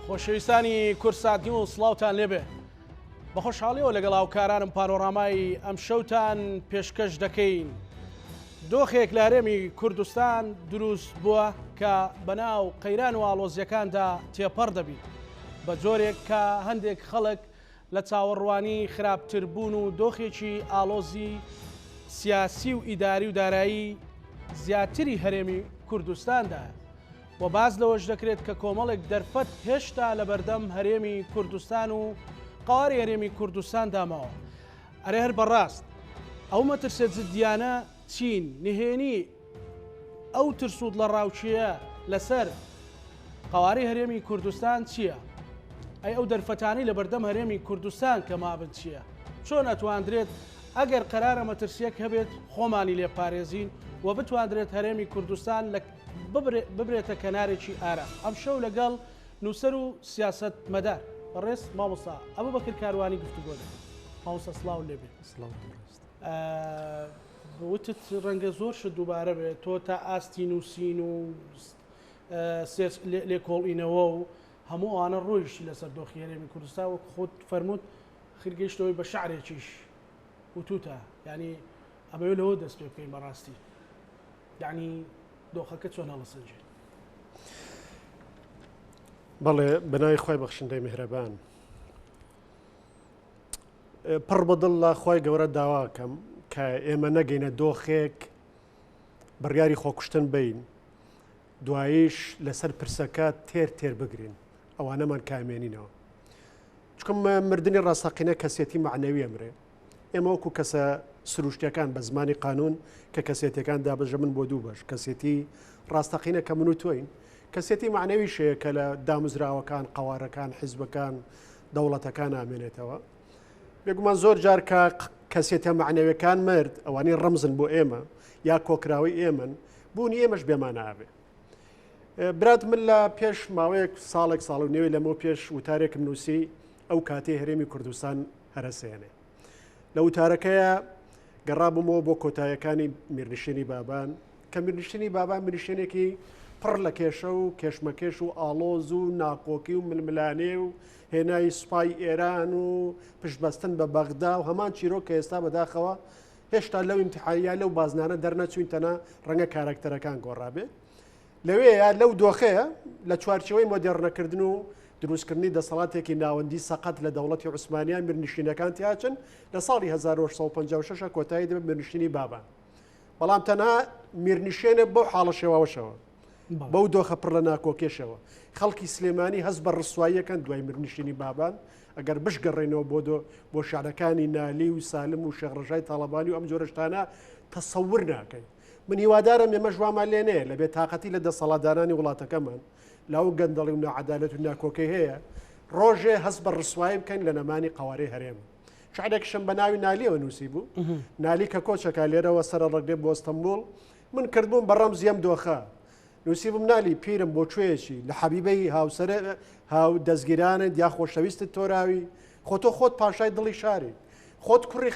خۆشەویستانی کورساتنی و سڵاوتان لێبێ بە خۆشحاڵیەوە لەگەڵ هاوکارانم پانۆرامای ئەم شەوتان پێشکەش دەکەین. دۆخێک لە هەرێمی کوردستان دروست بووە کە بەناو قەیران و ئاڵۆزیەکاندا تێپەڕ دەبێت بە جۆرێک کە هەندێک خەڵک لە چاوەڕوانی خراپتربوون و دۆخێکی ئاڵۆزی سیاسی و ئیداری و دارایی زیاتری هەرێمی کوردستاندا و باز لەوەش دەکرێت کە کۆمەڵێک دەرفەت هێشتا لە بەردەم هەرێمی کوردستان و قاواری هەرێمی کوردستان داماوە. ئەرێ هەر بەڕاست ئەو مەترسێت زدیانە چین نهێنی ئەو ترسود لە ڕاوچیە لەسەر قاواری هەرێمی کوردستان چییە؟ ئەی ئەو دەرفەتانی لە بەردەم هەرێمی کوردستان کە مابن چییە؟ چۆن ئەتواندرێت ئەگەر قەرارە مەترسیەک هەبێت خۆمانی لێپارێزین و بتواندرێت هەرێمی کوردستان ببرێتە کەنارێکی ئارام. ئەم شەو لەگەڵ نووسەر و سیاست مەدار بەڕێز مامۆستا ئەبوبەکر کاروانی گفتوگۆ دەکەین. مامۆستا سڵاو لێبێ. وتت ڕەنگە زۆر شت دووبارە بێت تۆ تا ئاستی نووسین و لێکۆڵینەوە و هەموو ئەوانە ڕۆیشتی لەسەر دۆخی هەرێمی کوردستان و خۆت فەرمووت خرگەیشتەوەی بە شعرێکیش وتوتە یعنی ئەمەوێت لەوە دەست پێ بکەین بەڕاستی یعنی دۆخەکە چۆن هەڵەسەنجێت؟ بەڵێ بەناوی خۆی بەخشندەی میهرەبان پڕ بەدڵ لە خۆی گەورە داواکەم کە ئێمە نەگەینە دۆخێک بڕیاری خۆکوشتن بین دواییش لەسەر پرسەکە تێر بگرین ئەوانەمان کامێنینەوە چکم مردنی ڕاستەقینە کەسێتی معنەوی ئەمرێ ئێمە وەکو کەسە سروشتیەکان بە زمانی قانون کە کەسێتەکان دابەژەمن بۆ دوو بەش کەسێتی ڕاستەقینە کە من و تۆین کەسێتی معنەوی شەیە کە لە داموزراوەکان قەوارەکان حیزبەکان دەوڵەتەکان ئامێنێتەوە بێگومان زۆر جار کە کەسێتە معنەوەکان مرد ئەوانەی ڕەمزن بۆ ئێمە یا کۆکراوی ئێمن بوونی ئێمەش بێمانە ئابێ برات من لە پێش ماوەیەک ساڵێک ساڵ و نوێی لەمە پێش وتارێکم نووسی ئەو کاتێ هەرێمی کوردستان هەرەسێنێ لە وتارەکەیە گەڕابوومەوە بۆ کۆتاییەکانی میرنشێنی بابان کە میرنشێنی بابان میرنشێنێکی پڕ لە کێشە و کێشمەکێش و ئاڵۆز و ناکۆکی و ململانێ و هێنای سوپای ئێران و پشتبەستن بە بەغدا و هەمان چیرۆک کە ئێستا بەداخەوە هێشتا لەو ئیمتیحانیا لەو بازنانە دەرنەچوین تەنە ڕەنگە کارکتەرەکان گۆڕابێت لەوەیە لەو دۆخەیە لە چوارچەوەی مۆدێڕنەکردن و دروستکردنی دەسەڵاتێکی ناوەندی سەقەت لە دەوڵەتی عوسمانیان میرنشینەکان تیاچن لە ساڵی 1956 کۆتایی دەبێت میرنشینی بابان بەڵام تەنها میرنشێنە بەو حاڵە شێواوەشەوە بەو دۆخە پڕ لە ناکۆکێشەوە خەڵکی سلێمانی هەست بە ڕسواییەکەن دوای میرنشینی بابان ئەگەر بشگەڕێنەوە بۆ شارەکانی نالی و سالم و شێڕژای تاڵەبانی و ئەم جۆرەشتانە تەسەور ناکەین من هیوادارم ئێمە ژوامان لێنێ لە بێتاقەتی لە دەسەڵاتدارانی وڵاتەکەمان لاو گەندەڵی و نەعەدالەت و ناکۆکەی هەیە ڕۆژێ هەست بە ڕسوایی بکەین لە نەمانی قەوارەی هەرێم شعرێکشم بە ناوی نالیەوە نووسی بوو نالی کە کۆچەکە لێرەوە سەرە ڕێگرێت بۆ ئەستەمبوڵ من کردبووم بە ڕەمزی ئەم دۆخە نووسی بم نالی پیرم بۆ کوێیەکی لە حەبیبەی هاوسەرە هاو دەستگیرانت یا خۆشەویستت تۆراوی خۆتۆ خۆت پاشای دڵی شاری خۆت کوڕی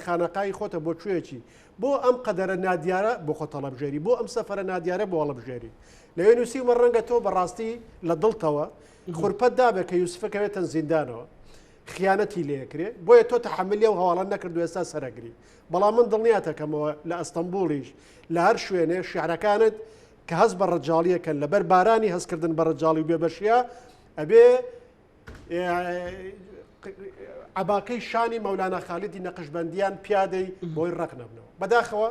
خانەقای خۆتە بۆ کوێیەکی بۆ ئەم قەدەرە نادیارە بۆ خۆ تەڵەبژێری بۆ ئەم سەفەرە نادیارە بۆ هەڵەبژێری لەوێ نووسی ومە ڕەنگە تۆ بەڕاستی لە دڵتەوە خورپەت دابێ کە یوسفەکەوێتە زیندانەوە خیانەتی لێکرێ بۆیە تۆ تەحملی و هەواڵە نەکردو ئێستا سەرەگری بەڵام من دڵنیاتەکەمەوە لە ئەستەمبوڵیش لە هەر شوێنێ شیعرەکانت کە هەست بە ڕەجاڵیەکەن لەبەر بارانی هەستکردن بە ڕەجاڵی و بێبەشیە ئەبێ عباقەی شانی مەولانە خالیدی نەقشبەندیان پیادەی بۆی ڕق نەبنەوە بەداخەوە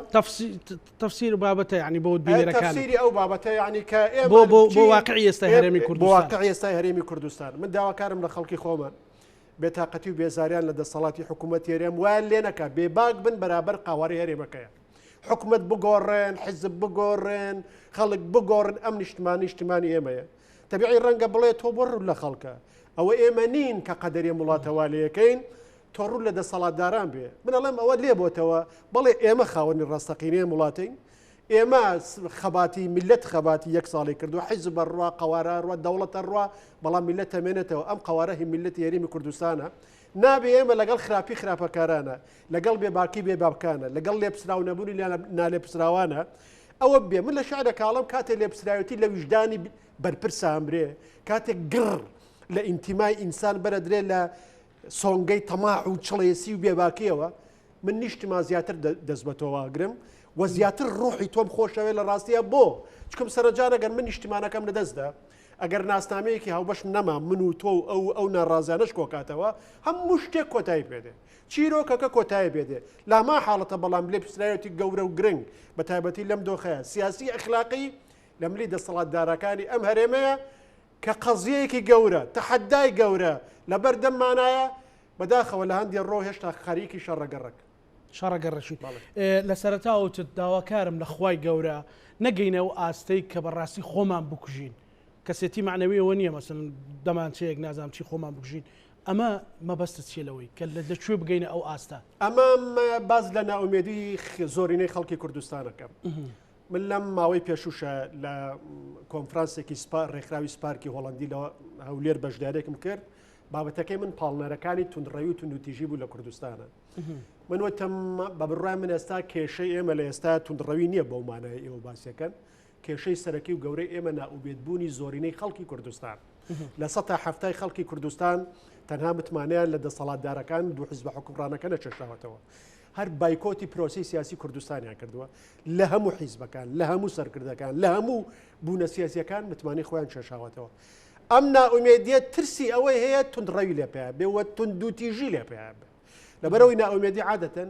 تەفسیر بابەتە یعنی بۆ بینەرەکان تەفسیری ئەو بابەتە یعنی کە بۆ واقعی ئێستا هەرێمی کوردستان بۆ واقعی ئێستا هەرێمی کوردستان من داواکارم لە خەڵکی خۆمان بێتاقەتی و بێزاریان لە دەسەڵاتی حکوومەت هێرێم وایان لێ نەکا بێباک بن بەرابەر قاواری هەرێمەکەیە حکومت بگۆڕێن حزب بگۆڕێن خەڵک بگۆڕن ئەم نیشتمانی ئێمەیە تەبیعی ڕەنگە بڵێ تۆ بۆ ڕوو لە خەڵکە ئەوە ئێمە نین کە قەدەری وڵاتەوە لەکەین تۆ ڕوو لە دەسەڵاتداران بێ بنەڵێم ئەوە لێ بۆتەوە بەڵێ ئێمە خاوەنی ڕاستەقینەیە وڵاتین ئێمە خەباتی میلەت خەباتی یەک ساڵی کردو حیزب بەڕوا قەوارە ڕوا دەوڵەتە ڕوا بەڵام میلەت تەمێنێتەوە ئەم قەوارە هی میلەتی هەرێمی کوردستانە نابێ ئێمە لەگەڵ خراپی خراپەکارانە لەگەڵ بێباکی بێباکانە لەگەڵ لێپسراو نەبوونی نالێپسراوانە ئەوە بێ من لە شعرە کاڵم کاتێک لێپسراوەتی لە ویژدانی بەرپرسە ئەمرێ کاتێک گڕ لە ئینتیمای ئینسان بەرەدرێ لە سۆنگەی تەماع و چڵێسی و بێباکیەوە من نیشتما زیاتر دەست بە تۆواگرم و زیاتر ڕۆحی تۆم خۆشەوێ لە ڕاستیە بۆ چکم سەرنجار ئەگەر من نیشتیمانەکەم لەدەستدا ئەگەر ناسنامەیەکی هاوبەشم نەما من و تۆ ئەو ناڕازانش کۆکاتەوە هەموو شتێک کۆتایی پێدێ چیرۆکەکە کۆتایی پێدێ لاما حاڵەتە بەڵام لێ پسرایەتی گەورە و گرنگ بە تایبەتی لەم دۆخەیە سیاسی ئەخلاقی لە ملی دەسەڵاتدارەکانی ئەم هەرێمەیە کە قەزیەیەکی گەورە تەحەدای گەورە لەبەر دەممانایە بەداخەوە لە هەندێک ڕۆ هێشتا خەریکی شەڕەگەڕک شەڕەگەڕەشی لە سەرەتاوتت داواکارم لە خوای گەورە نەگەینەوە ئاستەی کە بەڕاستی خۆمان بکوژین کەسێتی معنەویەوە نییە مەسن دەمانچەیەک نازام چی خۆمان بکوژین ئەمە مەبەستە چێلەوەی کە لەکوێ بگەینە ئەو ئاستا ئەمە باز لە ناومێدی زۆرینەی خەڵکی کوردستانەکەم من لەم ماوەی پێشوشە لە کۆنفرانسێکی ڕێکخراوی سپارکی هۆڵندی لە هەولێر بەشدارێکم کرد بابەتەکەی من پاڵنەرەکانی توندڕەوی و توندوتیژی بوو لە کوردستانە من وتم بە بڕای من ئێستا کێشەی ئێمە لە ئێستا توندڕەوی نییە بەومانەیە ئێوە باسیەکەن کێشەی سەرەکی و گەورەی ئێمە ناوبێتبوونی زۆرینەی خەڵکی کوردستان لە ١٧ خەڵکی کوردستان تەنها متمانەیان لە دەسەڵاتدارەکان دوو حیزب حکومڕانەکە نەچێشاوەتەوە هەر بایکۆتی پرۆسی سیاسی کوردستانیان کردووە لە هەموو حیزبەکان لە هەموو سەرکردەکان لە هەموو بوونە سیاسیەکان متمانی خۆیان چێشاوەتەوە ئەم ناومێدیە ترسی ئەوەی هەیە توندڕەوی لێ پێیا بێوە توندوتیژی لێ پێیا بێ لەبەرەوەی ناومێدی عادەتەن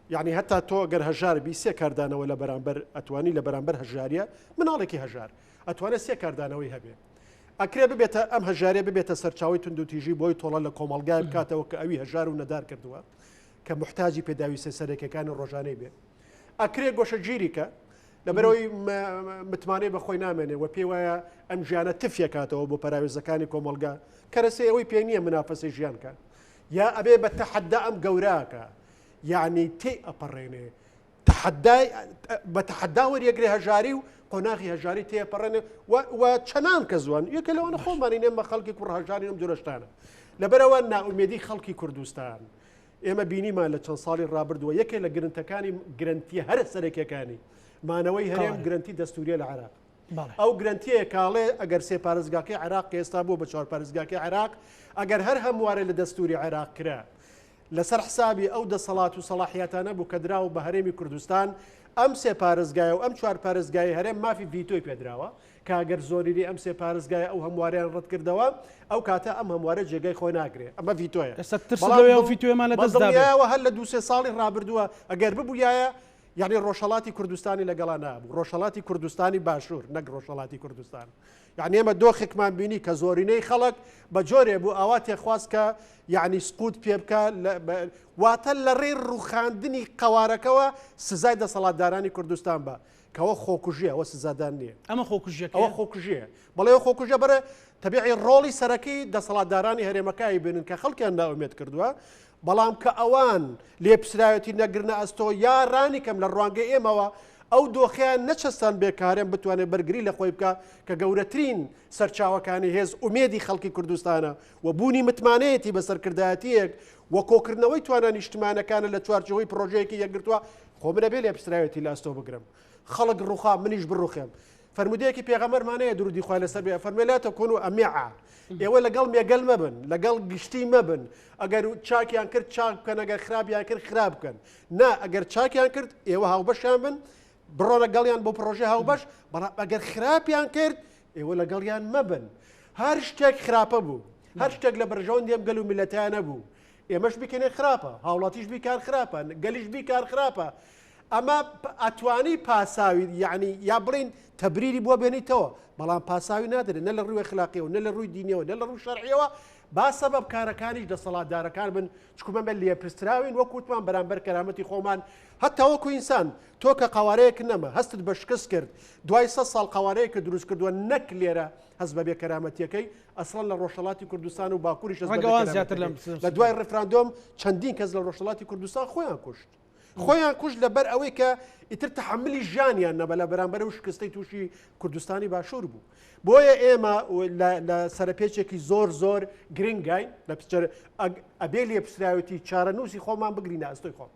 یعنی هەتا تۆ گەر هەژار بی سێ کاردانەوە لە بەرامبەر ئەتوانی لە بەرامبەر هەژاریە مناڵێکی هەژار ئەتوانێت سێ کاردانەوەی هەبێ ئەکرێ ببێتە ئەم هەژارێ ببێتە سەرچاوی توندوتیژی بۆی تۆڵە لە کۆمەڵگای بکاتەوە کە ئەوی هەژار و نەدار کردووە کە محتاجی پێداوی سەرەکیەکانی ڕۆژانەی بێ ئەکرێ گۆشە گیریکە لەبەرەوەی متمانەی بەخۆی نامێنێ و پێی وایە ئەم ژیانە تفیەکاتەوە بۆ پەراوێزەکانی کۆمەڵگا کەرەسێ ئەوەی پێ نییە منافەسی ژیانکە یا ئەبێ بە تەحەدا ئەم گەوراکە یعنی تێ ئەپەڕێنێ بە تەحەدا وەریەگرێ هەژاری و قۆناغی هەژاری تێپەڕێنێ و چەنان کە زوان یەکە لەوانە خۆمانی نێمە خەڵکی کوڕهەژاری ئەم جۆرەشتانە لەبەرەوە ناومێدی خەڵکی کوردستان ئێمە بینیمان لە چەند ساڵی ڕابردووە یەکێ لە گرنتەکانی گرنتی هەر سەرەکیەکانی مانەوەی هەرێم گرنتی دەستوریە لە عێراق ئەو گرنتیە کاڵێ ئەگەر سێ پارێزگاکەی عێراق کە ئێستا بوو بە 4 پارێزگاکەی عێراق ئەگەر هەر هەموارە لە دەستوری عێراق کرا لەسەر حسابی ئەو دەسەڵات و سەڵاحیەتانە بوو کە دراوە بە هەرێمی کوردستان ئەم سێ پارێزگایە و ئەم 4 پارێزگای هەرێم مافی ڤیتۆی پێدراوە کە ئەگەر زۆریری ئەم سێ پارێزگایە ئەو هەمواریان ڕەت کردەوە ئەو کاتە ئەم هەموارە جێگای خۆی ناگرێت ئەمە ڤیتۆیە ڤیتۆیەوە هەر لە 2 ساڵی ڕابردووە ئەگەر ببووایە یعنی ڕۆژهەڵاتی کوردستانی لەگەڵا نابوو ڕۆژهەڵاتی کوردستانی باشوور نەک ڕۆژهەڵاتی کوردستان یعنی ئێمە دۆخێکمان بینی کە زۆرینەی خەڵک بە جۆرێ بوو ئاوا تێخواست کە یعنی سقوت پێ بکە واتە لە ڕێ ڕووخاندنی قەوارەکەەوە سزای دەسەڵاتدارانی کوردستان بە کەەوە خۆکوژیە ئەوە سزادان نییە ئەمە خۆکوژیە ئەوە خۆکوژیە بەڵێ خۆکوژە بەرە تەبیعی ڕۆڵی سەرەکی دەسەڵاتدارانی هەرێمەکانی بنن کە خەڵکیان ناومێت کردووە بەڵام کە ئەوان لێپسراوەتی نەگرنە ئەستۆ یا ڕانیکەم لە ڕوانگەی ئێمەوە ئەو دۆخیان نەچەستان بێکارێن بتوانێت بەرگری لە خۆی بکە کە گەورەترین سەرچاوەکانی هێز ئومێدی خەڵکی کوردستانە و بوونی متمانەیەتی بە سەرکردایەتیەک و کۆکردنەوەی توانە نیشتمانەکانە لە چوارچەوەی پرۆژەیەکی یەکگرتووە خۆ منە بێ لێپسراوەتی لە ئەستۆ بگرم خەڵک ڕوخا منیش بڕوخێم فەرمودەیەکی پێغەمبەرمانەیە درودی خوای لەسەر بێ فەرمێ لا تەکونوا ئەمیعا ئێوە لەگەڵ مێگەل مەبن لەگەڵ گشتی مەبن ئەگەر چاکیان کرد چاک بکەن ئەگەر خراپیان کرد خراپ بکەن نا ئەگەر چاکیان کرد ئێوە هاوبەشیان بن بڕۆ لەگەڵیان بۆ پرۆژێ هاوبەش بەڵام ئەگەر خراپیان کرد ئێوە لەگەڵیان مەبن هەر شتێک خراپە بوو هەر شتێک لە بەرژەوەن دێم گەل و میلەتیانە بوو ئێمەش بیکەنێ خراپە هاوڵاتیش بیکار خراپە گەلیش بیکار خراپە ئەمە ئەتوانی پاساوی یعنی یا بڵین تەبریری بۆ بێنیتەوە بەڵام پاساوی نادرێت نە لە ڕووی اخلاقیەوە نە لە ڕووی دینیەوە نە لە ڕووی شەرعیەوە با سەبەب کارەکانیش دەسەڵاتدارەکان بن چکومە بە لێپرسراوین وەکوتمان بەرامبەر کەرامەتی خۆمان هەتا وەکو ئینسان تۆ کە قەوارەیەک نەمە هەستت بە شکست کرد دوای 100 ساڵ قەوارەیە کە دروست کردووە نەک لێرە هەست بەبێ کەرامەتیەکەی ئەسڵەن لە ڕۆژهەڵاتی کوردستان و باکووریش لە دوای ڕێفراندۆم چەندین کەس لە ڕۆژهەڵاتی کوردستان خۆیان کوشت خۆیان کوشت لەبەر ئەوەی کە ئیتر تەحملی ژیانیان نەبە لە بەرامبەر و شکستەی تووشی کوردستانی باشوور بوو بۆیە ئێمە لە سەرپێچێکی زۆر زۆر گرنگین لە ئەبێ لێپسراوەتی چارەنووسی خۆمان بگرینە ئەستۆی خۆم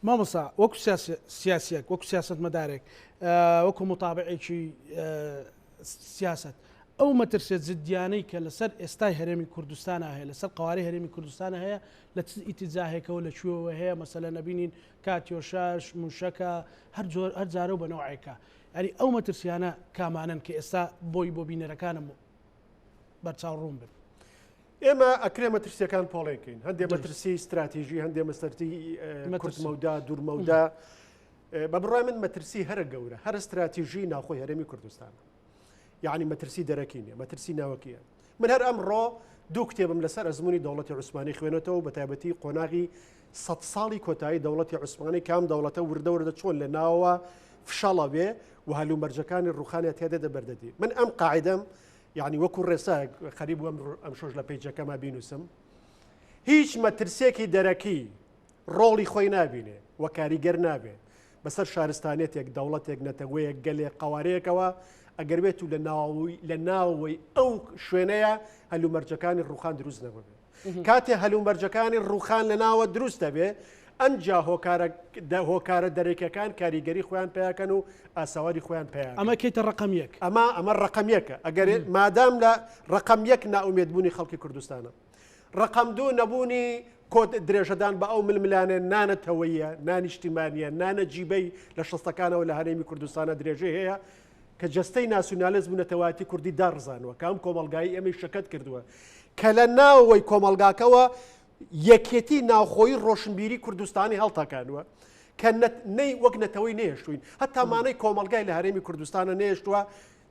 مامۆستا وەکو سیاسیەک وەکو سیاست مەدارێک وەکو متابعێکی سیاست ئەو مەترسێت زدیانەی کە لەسەر ئێستای هەرێمی کوردستان هەیە لەسەر قواری هەرێمی کوردستان هەیە لە چ ئیتیجاهێکەوە لە کوێوە هەیە مەسەلەن نەبینین کاتیۆشاش موشەکە هەر جارە و بەنەوعێکە ینی ئەو مەترسیانە کامانن کە ئێستا بۆی بۆ بینەرەکانم بەرچاوڕوون بن. ئێمە ئەکرێ مەترسیەکان پۆڵێکین هەندێک مەترسی استراتیژی هەندێک مەسەرتی کورتمەودا دوورمەودا بە بڕای من مەترسی هەرە گەورە هەر استراتیژی ناوخۆی هەرێمی کوردستانە یعنی مەترسی دەرەکینە مەترسی ناوەکیە من هەر ئەمڕۆ دوو کتێبم لەسەر ئەزمموی دەوڵەتی عوسمانی خوێنێتەوە بە تایبەتی قۆناغی 100 ساڵی کۆتایی دەوڵەتی عوسمانی کام دەوڵەتە وردە چۆن لە ناوەوە فشەڵە بێ و هەلومەرجەکانی ڕوخانیان تێدە دەبەردەدی من ئەم قاعدەم یعنی وەکو ڕێساک خەریب ئەم شۆش لە پێیجەکەما بینوسم هیچ مەترسێکی دەرەکی ڕۆڵی خۆی نابینێ وە کاریگەر نابێ بەسەر شارستانێتێک دەوڵەتێک نەتەوەیەک گەلێک قوارەیەکەوە ئەگەر بێت و لە ناوەوەی ئەو شوێنەیە هەلومەرجەکانی ڕوخان دروست نەبێ کاتێ هەلومەرجەکانی ڕوخان لە ناوە دروست دەبێ ئەنجا هۆکارە دەرێکەکان کاریگەری خۆیان پیاکەن و ئاساواری خۆیان پیان ئەمە کەیتە ڕقم یەک ئەمە ڕقم یەکە ئەگەر مادام لە ڕقم یەک ناومێدبوونی خەڵکی کوردستانە ڕقم دوو نەبوونی کۆت درێژەدان بە ئەو ململانێ نانەتەوەیە نانیشتیمانیە نانە جیبەی لە شەستەکانەوە لە هەرێمی کوردستانە درێژەی هەیە کە جەستەی ناسیۆنالیزم و نەتەوایەتی کوردی داڕزانوە کام کۆمەلگایی ئەمەی شەکەت کردووە کە لە ناوەوەی کۆمەلگاکەوە یەکێتی ناوخۆی ڕۆشنبیری کوردستانی هەڵتاکانوە کە نەی وەک نەتەوەی نێشتوین هەتامانەی کۆمەلگای لە هەرێمی کوردستانە نێشتووە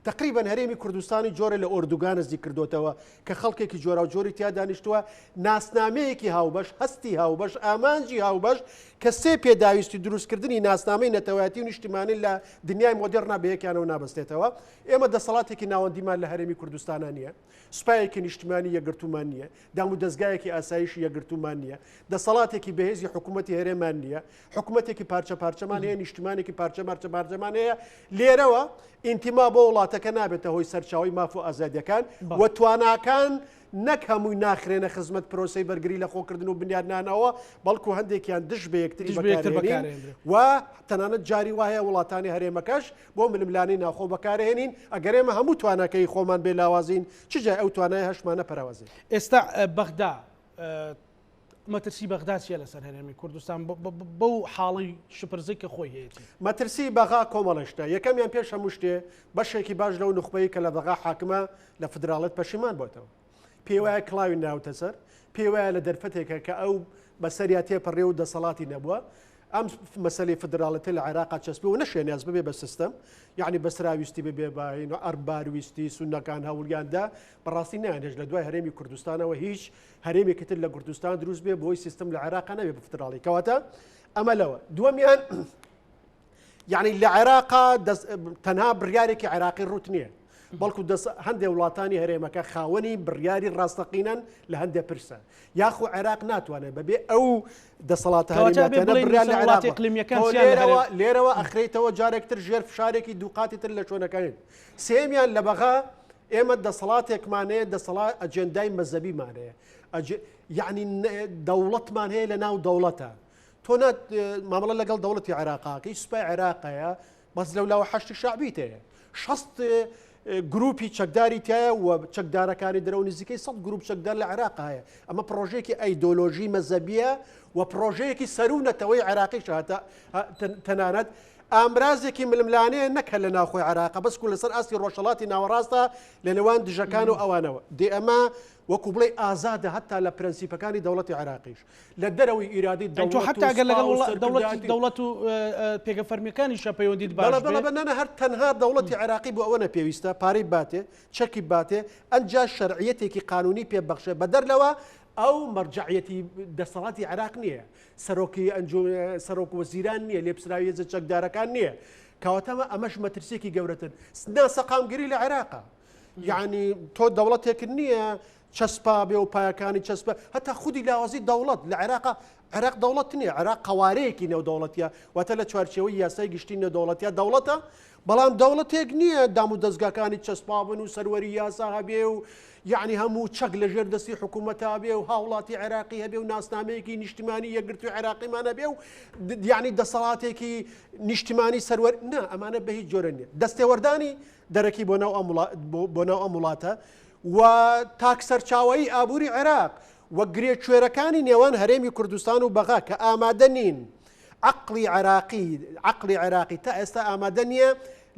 تقریبا هەرێمی کوردستانی جۆرە لە ئۆردوگان نزیک کردوتەوە کە خەڵکێکی جۆرا و جۆری تیا دانیشتووە ناسنامەیەکی هاوبەش هەستی هاوبەش ئامانجی هاوبەش کە سێ پێداویستی دروستکردنی ناسنامەی نەتەوایەتی و نیشتیمانی لە دنیای مۆدێرنا بەیەکیانەوە نابەستێتەوە ئێمە دەسەڵاتێکی ناوەندیمان لە هەرێمی کوردستانە نییە سوپایەکی نیشتیمانی یەکگرتومان نییە دام و دەستگایەکی ئاسایشی یەکگرتومان نییە دەسەڵاتێکی بەهێزی حکوومەتی هەرێمان نییە حکوومەتێکی پارچە پارچەمان هەیە نیشتیمانێکی پارچە پارچەمان هەیە لێرەوە ئینتیما بۆ وڵاتەکە نابێتە هۆی سەرچاوی ماف و ئازادیەکان و تواناکان نەک هەمووی ناخرێنە خزمەت پرۆسی بەرگری لە خۆکردن و بنیادنانەوە بەڵکو هەندێکیان دش بە یەکتری بەکارهێنین و تەنانەت جاری وایە وڵاتانی هەرێمەکەش بۆ ململانی ناوخۆ بەکارهێنین ئەگەر ئێمە هەموو توانەکەی خۆمان بێ لاوازین چجا ئەو توانای هەشمانە پەراوازین ئێستا بەغدا مەترسی بەغدا چیە لەسەر هەرێمی کوردستان بەو حاڵی شپرزەی کە خۆی هەیەی مەترسی بەغا کۆمەڵشتە یەکەمیان پێش هەموو شتێ بەشێکی باش لەو نخبەی کە لە بەغا حاکمە لە فدراڵەت پەشیمان بۆتەوە پێی وایە کڵاوی ناوتە سەر پێی وایە لە دەرفەتێکە کە ئەو بەسەریا تێپەڕێ و دەسەڵاتی نەبووە ئەم مەسەلەی فدراڵەتی لە عێراقا چەسبی و نەشێنیاز ببێ بە سیستەم یعنی بەسراویستی ببێ باین و ئەربارویستی سونەکان هەوڵیاندا بەڕاستی نایانێژ لە دوای هەرێمی کوردستانەوە هیچ هەرێمێکتر لە کوردستان دروست بێ بۆی سیستم لە عێراقا نەبێ بە فدراڵی کەواتە ئەمە لەوە دووەمیان یعنی لە عێراقا تەنها بڕیارێکی عێراقی ڕوت نییە بەڵکو هەندێک وڵاتانی هەرێمەکە خاوەنی بڕیاری ڕاستەقینەن لە هەندێک پرسە یاخو عێراق ناتوانێت بەبێ ئەو دەسەڵاتە هەرێمەکانە بڕیار لە عێراق لێرەوە ئەخرێتەوە جارێکتر ژێر فشارێکی دووقاتی تر لە شوێنەکەین سێمیان لە بەغا ئێمە دەسەڵاتێکمانەیە دەسەڵات ئەجێندای مەزەبیمانەیە یعنی دەوڵەتمان هەیە لە ناو دەوڵەتە تۆ مامەڵە لەگەڵ دەوڵەتی عێراقاکەی سوپای عێراقەیە بەس لەولاوە حەشتی شعبی تەیە شەست گروپی چەکداری تایە و چەکدارەکانی دەرەوە نزیکەی 100 گروپ چەکدار لە عێراق هەیە ئەمە پرۆژەیەکی ئەیدۆلۆژی مەزەبیە و پرۆژەیەکی سەرونەتەوەی عێراقی شاتە تەنانەت ئامرازێکی ململانەیە نەکە لە ناوخۆی عێراقا بەسکو لەسەر ئاستی ڕۆژهەڵاتی ناوەڕاستە لە نێوان دژەکان و ئەوانەوە دێ ئەمە وەکو بڵێ ئازادە هەتا لە پرەنسیپەکانی دەوڵەتی عێراقیش لە دەرەوەی ئیرادی حتا دەوڵەت و پێگەفەرمیەکانی شەپەیوەندیت بەڵێ هەر تەنها دەوڵەتی عێراقی بۆ ئەوە نەپێویستە پارەی باتێ چەکی باتێ ئەنجا شەرعیەتێکی قانونی پێ بەخشێ بە دەرلەوە ئەو مەرجعیەتی دەسەڵاتی عێراق نییە سەرۆکی سەرۆک وەزیران نییە لێپسراویێزە چەکدارەکان نییە کەواتەمە ئەمەش مەترسێکی گەورەتر ناسەقامگیری لە عێراقا یعنی تۆ دەوڵەتێک نییە چەسپا بێ و پایەکانی چەسپە هەتا خودی لاوازی دەوڵەت لە عێراقا عێراق دەوڵەت نییە، عێراق قوارەیەکی نێودەوڵەتیە، واتە لە چوارچێوەی یاسای گشتی نێودەوڵەتیە دەوڵەتە، بەڵام دەوڵەتێک نییە دام و دەستگاکانی چەسپابن و سەروەری یاسا هەبێ و یعنی هەموو چەک لە ژێر دەستی حکوومەت هەبێ و هاوڵاتی عێراقی هەبێ و ناسنامەیەکی نیشتیمانی یەکگرتووی عێراقیمان هەبێ و یعنی دەسەڵاتێکی نیشتیمانی سەروەر نا ئەمانە بە هیچ جۆرە نییە. دەستێوەردانی دەرەکی بۆ ناو ئەم وڵاتە و تاکسەرچاوایی ئابووری عێراق وە گرێگوێرەکانی نێوان هەرێمی کوردستان و بەغا کە ئامادە نین عقلی عێراقی تا ئێستا ئامادە نییە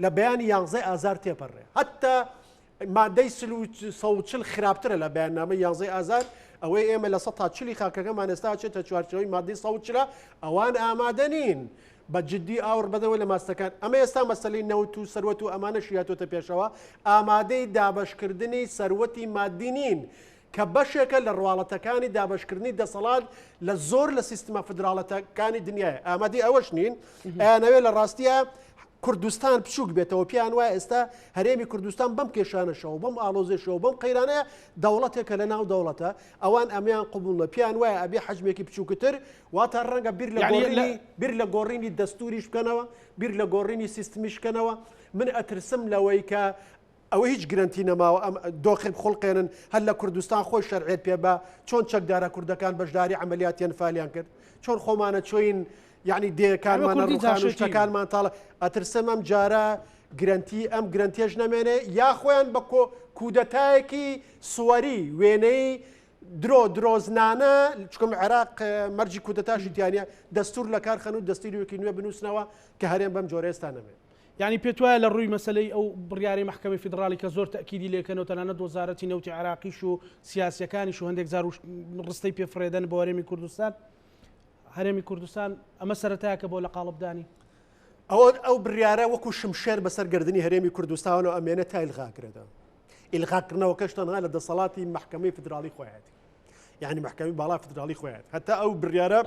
لە بەیانی 11 ئازار تێپەڕێ، هەتا مادەی 140 خراپترە لە بەیاننامە 11 ئازار، ئەوەی ئێمە لە 140 خاکەکەمان ئێستا چێتە چوارچەوەی مادەی 140 ئەوان ئامادە نین بە جددی ئاور بدەوە لە ماستەکان. ئەمە ئێستا مەسەلەی نەوت و سەروەت و ئەمانە شیاتۆتە پێشەوە، ئامادەی دابەشکردنی سەروەتی مادی نین کە بەشێکە لە ڕواڵەتەکانی دابشکردنی دەسەڵات لە زۆر لە سیستمە فدراڵەتەکانی دنیاە. ئامادەی ئەوەش نین ئەیانەوێت لە ڕاستیە کوردستان بچووک بێتەوە، پیان وایە ئێستا هەرێمی کوردستان بەم کێشانەشەوە بەم ئالۆزێشەوە بەم قەیرانەیە دەوڵەتێکە لە ناو دەوڵەتە، ئەوان ئەمیان قبولە، پیان وایە ئەبێ حەجمێکی بچووکتر، واتە ڕەنگە بیر لە گۆڕینی دەستوریش بکەنەوە، بیر لە گۆڕینی سیستمیش بکەنەوە. من ئەترسم لەوەی کە ئەوە هیچ گرنتی نەماوە ئەم دۆخی خڵقێنن هەر لە کوردستان خۆی شەرعێت پێ بە چۆن چەکدارە کوردەکان بەشداری عملیاتیان فالیان کرد، چۆن خۆمانە چۆین یعنی دێکانمانە ڕوخان و شتەکانمان تاڵە. ئەترسم ئەم جارە ئەم گرنتێژ نەمێنێ یا خۆیان بە کودەتایەکی سووەری وێنەی درۆزنانە، چکم عێراق مەرجی کودەتاشی دیانە دەستور لە کار خەن و دەستوریەکی نوێ بنووسنەوە کە هەرێم بەم جۆرەێستا نەبێت. يعني پێت وایە لە ڕووی مەسلەی ئەو بڕیاری محکەمەی فیدرالی کە زۆر تەکیدی لێکەنەوە تەنانەت وەزارەتی نەوتی عێراقیش و سیاسیەکانیش و هەندێک زار ڕستەی پێفرێدەن بۆ هەرێمی کوردستان، هەرێمی کوردستان ئەمە سەرەتایەکە بۆ لە قاڵبدانی ئەو بڕیارە وەکو شمشێر بەسەر گردنی هەرێمی کوردستانەوە ئەمێنە تا ئیلغاکرێتەوە. ئیلغاکردنەوەکەش تەنها لە دەسەڵاتی محکەمەی فیدرالی خۆیەتی، یعنی محکەمەی باڵا فیدرالی خۆیەت، هەتا ئەو بڕیارە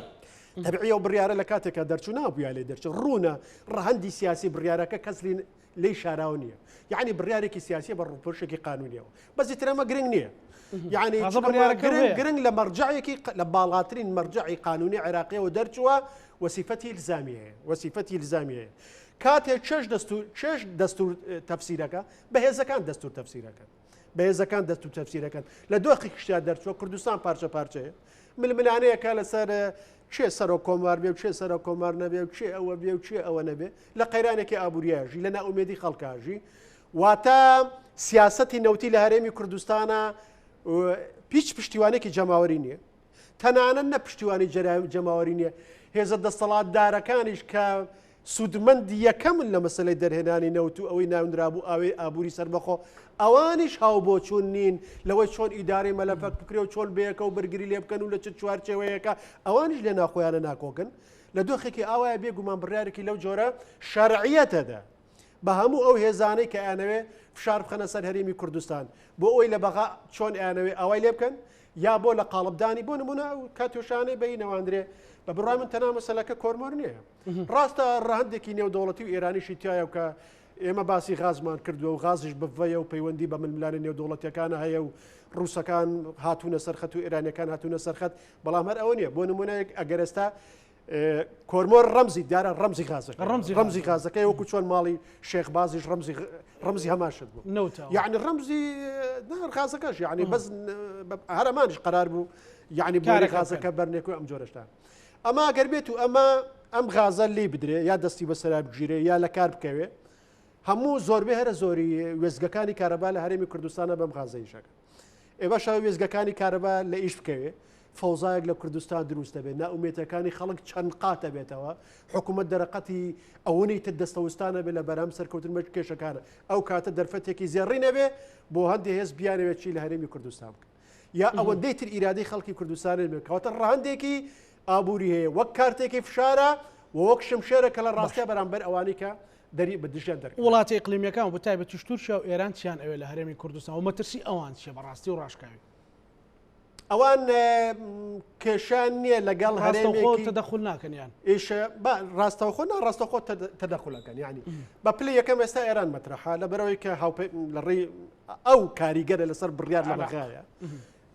تەبعی ئەو بڕیارە لە کاتێکە دەرچوو نابووە لێ دەرچێت ڕوونە ڕەهەندی سیاسی بڕیارەکە کەس لی شاراوە نییە، یعنی بڕیارێکی سیاسی بە ڕووپۆشێکی قانونیەوە، بەزی ترەمە گرنگ نییە، یعنی گرنگ لە مەرجعێکی لە باڵاترین مەرجعی قانونی عێراقیەوە دەرچووە وەسیفەتی الزامیەیە. کاتێک چێژ دەستور تەفسیرەکە بەهێزەکان دەستور تەفسیرەکەن لە دۆخی کشتیا دەرچووە کوردستان پارچە پارچەیە ململانەیەکە لەسەر چێ سەرۆ کۆمار بێ و چێ سەرۆ کۆمار نەبێ و چێ ئەوە بێ و چێ ئەوە نەبێ لە قەیرانێکی ئابووریاژی لە ناومێدی خەڵکاژی، واتە سیاسەتی نەوتی لە هەرێمی کوردستانە هیچ پشتیوانێکی جەماوەری نییە، تەنانەت نە پشتیوانی جەماوەری نییە، هێزە دەسەڵاتدارەکانیش کە سوودمەندی یەکەمن لە مەسلەی دەرهێنانی نەوت و ئەوەی ناوندرابوو ئاوێ ئابووری سەربەخۆ، ئەوانیش هاو بۆ چوون نین لەوەی چۆن ئیدارەی مەلەفەت بکرێ و چۆن بەیەکە و بەرگری لێ بکەن و لە چ چوارچێوەیەکە ئەوانیش لێ ناخۆیانە ناکۆکن لە دۆخێکی ئاوایە بێگومان بڕیارێکی لەو جۆرە شەرعیەتەدا بە هەموو ئەو هێزانەی کە ئەیانەوێ فشار بخەنە سەر هەرێمی کوردستان بۆ ئەوی لە بەغا چۆن ئەیانەوێ ئەوای لێ بکەن یا بۆ لە قاڵبدانی بۆ نمونە کاتۆشانەی بەی نەوەندرێ بە بڕای من تەنها مەسەلەکە کۆرمەر نییە، ڕاستە ڕەهەندێکی نێودەوڵەتی و ئێرانیشی تایە و کە ئێمە باسی غازمان کردووە و غازیش بڤەیە و پەیوەندی بە ململانە نێودەوڵەتیەکانە هەیە و ڕووسەکان هاتوونە سەرخەت و ئێرانیەکان هاتوونە سەرخەت، بەڵام هەر ئەوە نییە بۆ نمونەیەک ئەگەر ئێستا کۆرمۆر ڕەمزی دیارە ڕەمزی غازەکەی وەکو چۆن ماڵی شێخ بازیش ڕەمزی هەماشت بوو، یعنی ڕەمزی غازەکەش یعنی بەس هەرەمانیش قەرار بوو یعنی بۆی غازەکە بەرنێک و ئەم جۆرەشتان. ئەما ئەگەر بێت و ئەم غازە لێ بدرێ یا دەستی بەسەرا بگیرێ یا لە کار بکەوێ، هەموو زۆربەی هەرە زۆری وێزگەکانی کارەبا لە هەرێمی کوردستانە بەم غازەیشەکە. ئێوەش وێزگەکانی کارەبا لە ئیش بکەوێ، فەوزایەک لە کوردستان دروست دەبێت، ناومێتەکانی خەڵک چەند قاتە بێتەوە، حکوومەت دەرەقەتی ئەوەی تر دەستەوەستانە بێت لە بەرام سەرکەوتن بە کێشەکانە، ئەو کاتە دەرفەتێکی زێڕی نەبێ بۆ هەندێک هێز بیانەوێت چی لە هەرێمی کوردستان بکە یا ئەوەندەی تر ئیرادەی خەڵکی کوردستانی بێت کەواتە ڕەهەندێکی ئابووری هەیە وەک کارتێکی فشارە وەک شمشێرە کە لە ڕاستیە بەرامبەر ئەوانی کە دەری بە دژیان دەرکەن. وڵاتی ئیقلیمیەکان بە تایبەتی تورکیا و ئێران چیان ئەوێ لە هەرێمی کوردستان و مەترسی ئەوان چیە بەڕاستی و ڕاشکاوی؟ ئەوان کێشان نییە لەگەڵ هەرێمێکی تەدەخل ناکەنیان ڕاستەوخۆ ڕاستەخۆ تەدەخلەکەن، یعنی بە پلەی یەکەم ئێستا ئێران مەترەحا لە بەرەوەی کە ئەو کاریگەرە لەسەر بڕیار لە بەغایە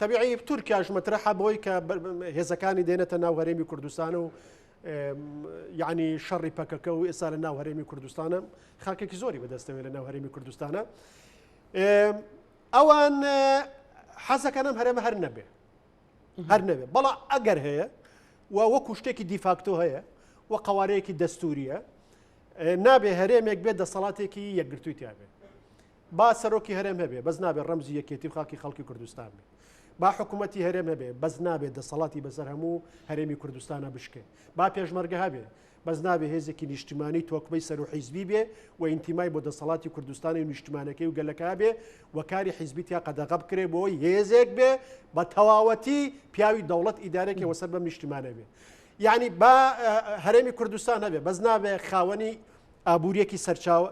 تەبیعی تورکیاش مەترەحە بۆی کە هێزەکانی دێنێتە ناو هەرێمی کوردستان و یعنی شەڕی پەکەکە و ئێستا لە ناو هەرێمی کوردستانە خاکێکی زۆری بەدەستەوێت لە ناو هەرێمی کوردستانە ئەوان حەزەکەنم هەرێمە هەر نەبێ بەڵام ئەگەر هەیە و وەکو شتێکی دیفاکتۆ هەیە و قوارەیەکی دەستوریە نابێ هەرێمێک بێت دەسەڵاتێکی یەکگرتووی تیابێ با سەرۆکی هەرێم هەبێ بەس نابێت ڕەمزی یەکێتی و خاکی خەڵکی کوردستان بێ با حکوومەتی هەرێم هەبێ بەس نابێت دەسەڵاتی بەسەر هەموو هەرێمی کوردستانە بشکێ با پێشمەرگە هەبێ بەس نابێ هێزێکی نیشتیمانی تۆکمەی سەر و حیزبی بێ و ئینتیمای بۆ دەسەڵاتی کوردستانی و نیشتیمانەکەی و گەلەکە بێ و کاری حیزبی تیا قەدەغە بکرێ بۆی هێزێک بێ بە تەواوەتی پیاوی دەوڵەت ئیدارێکی وەسەر بەم نیشتیمانە بێ یعنی با هەرێمی کوردستان هەبێ بەس نابێ خاوەنی ئابوووریەکی سەرچاوە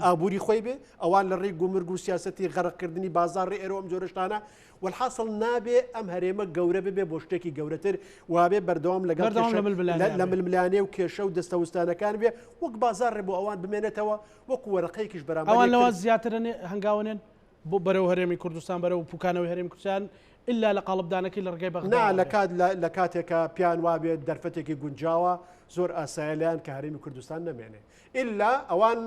ئابووری خۆی بێ ئەوان لە ڕێی گومرگ و سیاسەتی غەرقکردنی بازاڕی ئێرە ئەم جۆرەشتانە والحاصل نابێ ئەم هەرێمە گەورە ببێ بۆ شتێکی گەورەتر وابێ بەردەوام لەگەڵ لە ململانێ و کێشە و دەستەوستانەکان بێ وەک بازاڕێ بۆ ئەوان بمێنێتەوە وەکو وەرەقەیەکیش بەرامبەر ئەوان لەوە زیاتر هەنگاوێن بۆ بەرەو هەرێمی کوردستان بەرەو پوکانەوەی هەرێمی کوردستان إلا لە قاڵبدانەکەی لە ڕگەی بەغدا لە کاتێکە پیان وابێت دەرفەتێکی گونجاوە زۆر ئاسایلیان کە هەرێمی کوردستان نەمێنێ إلا ئەوان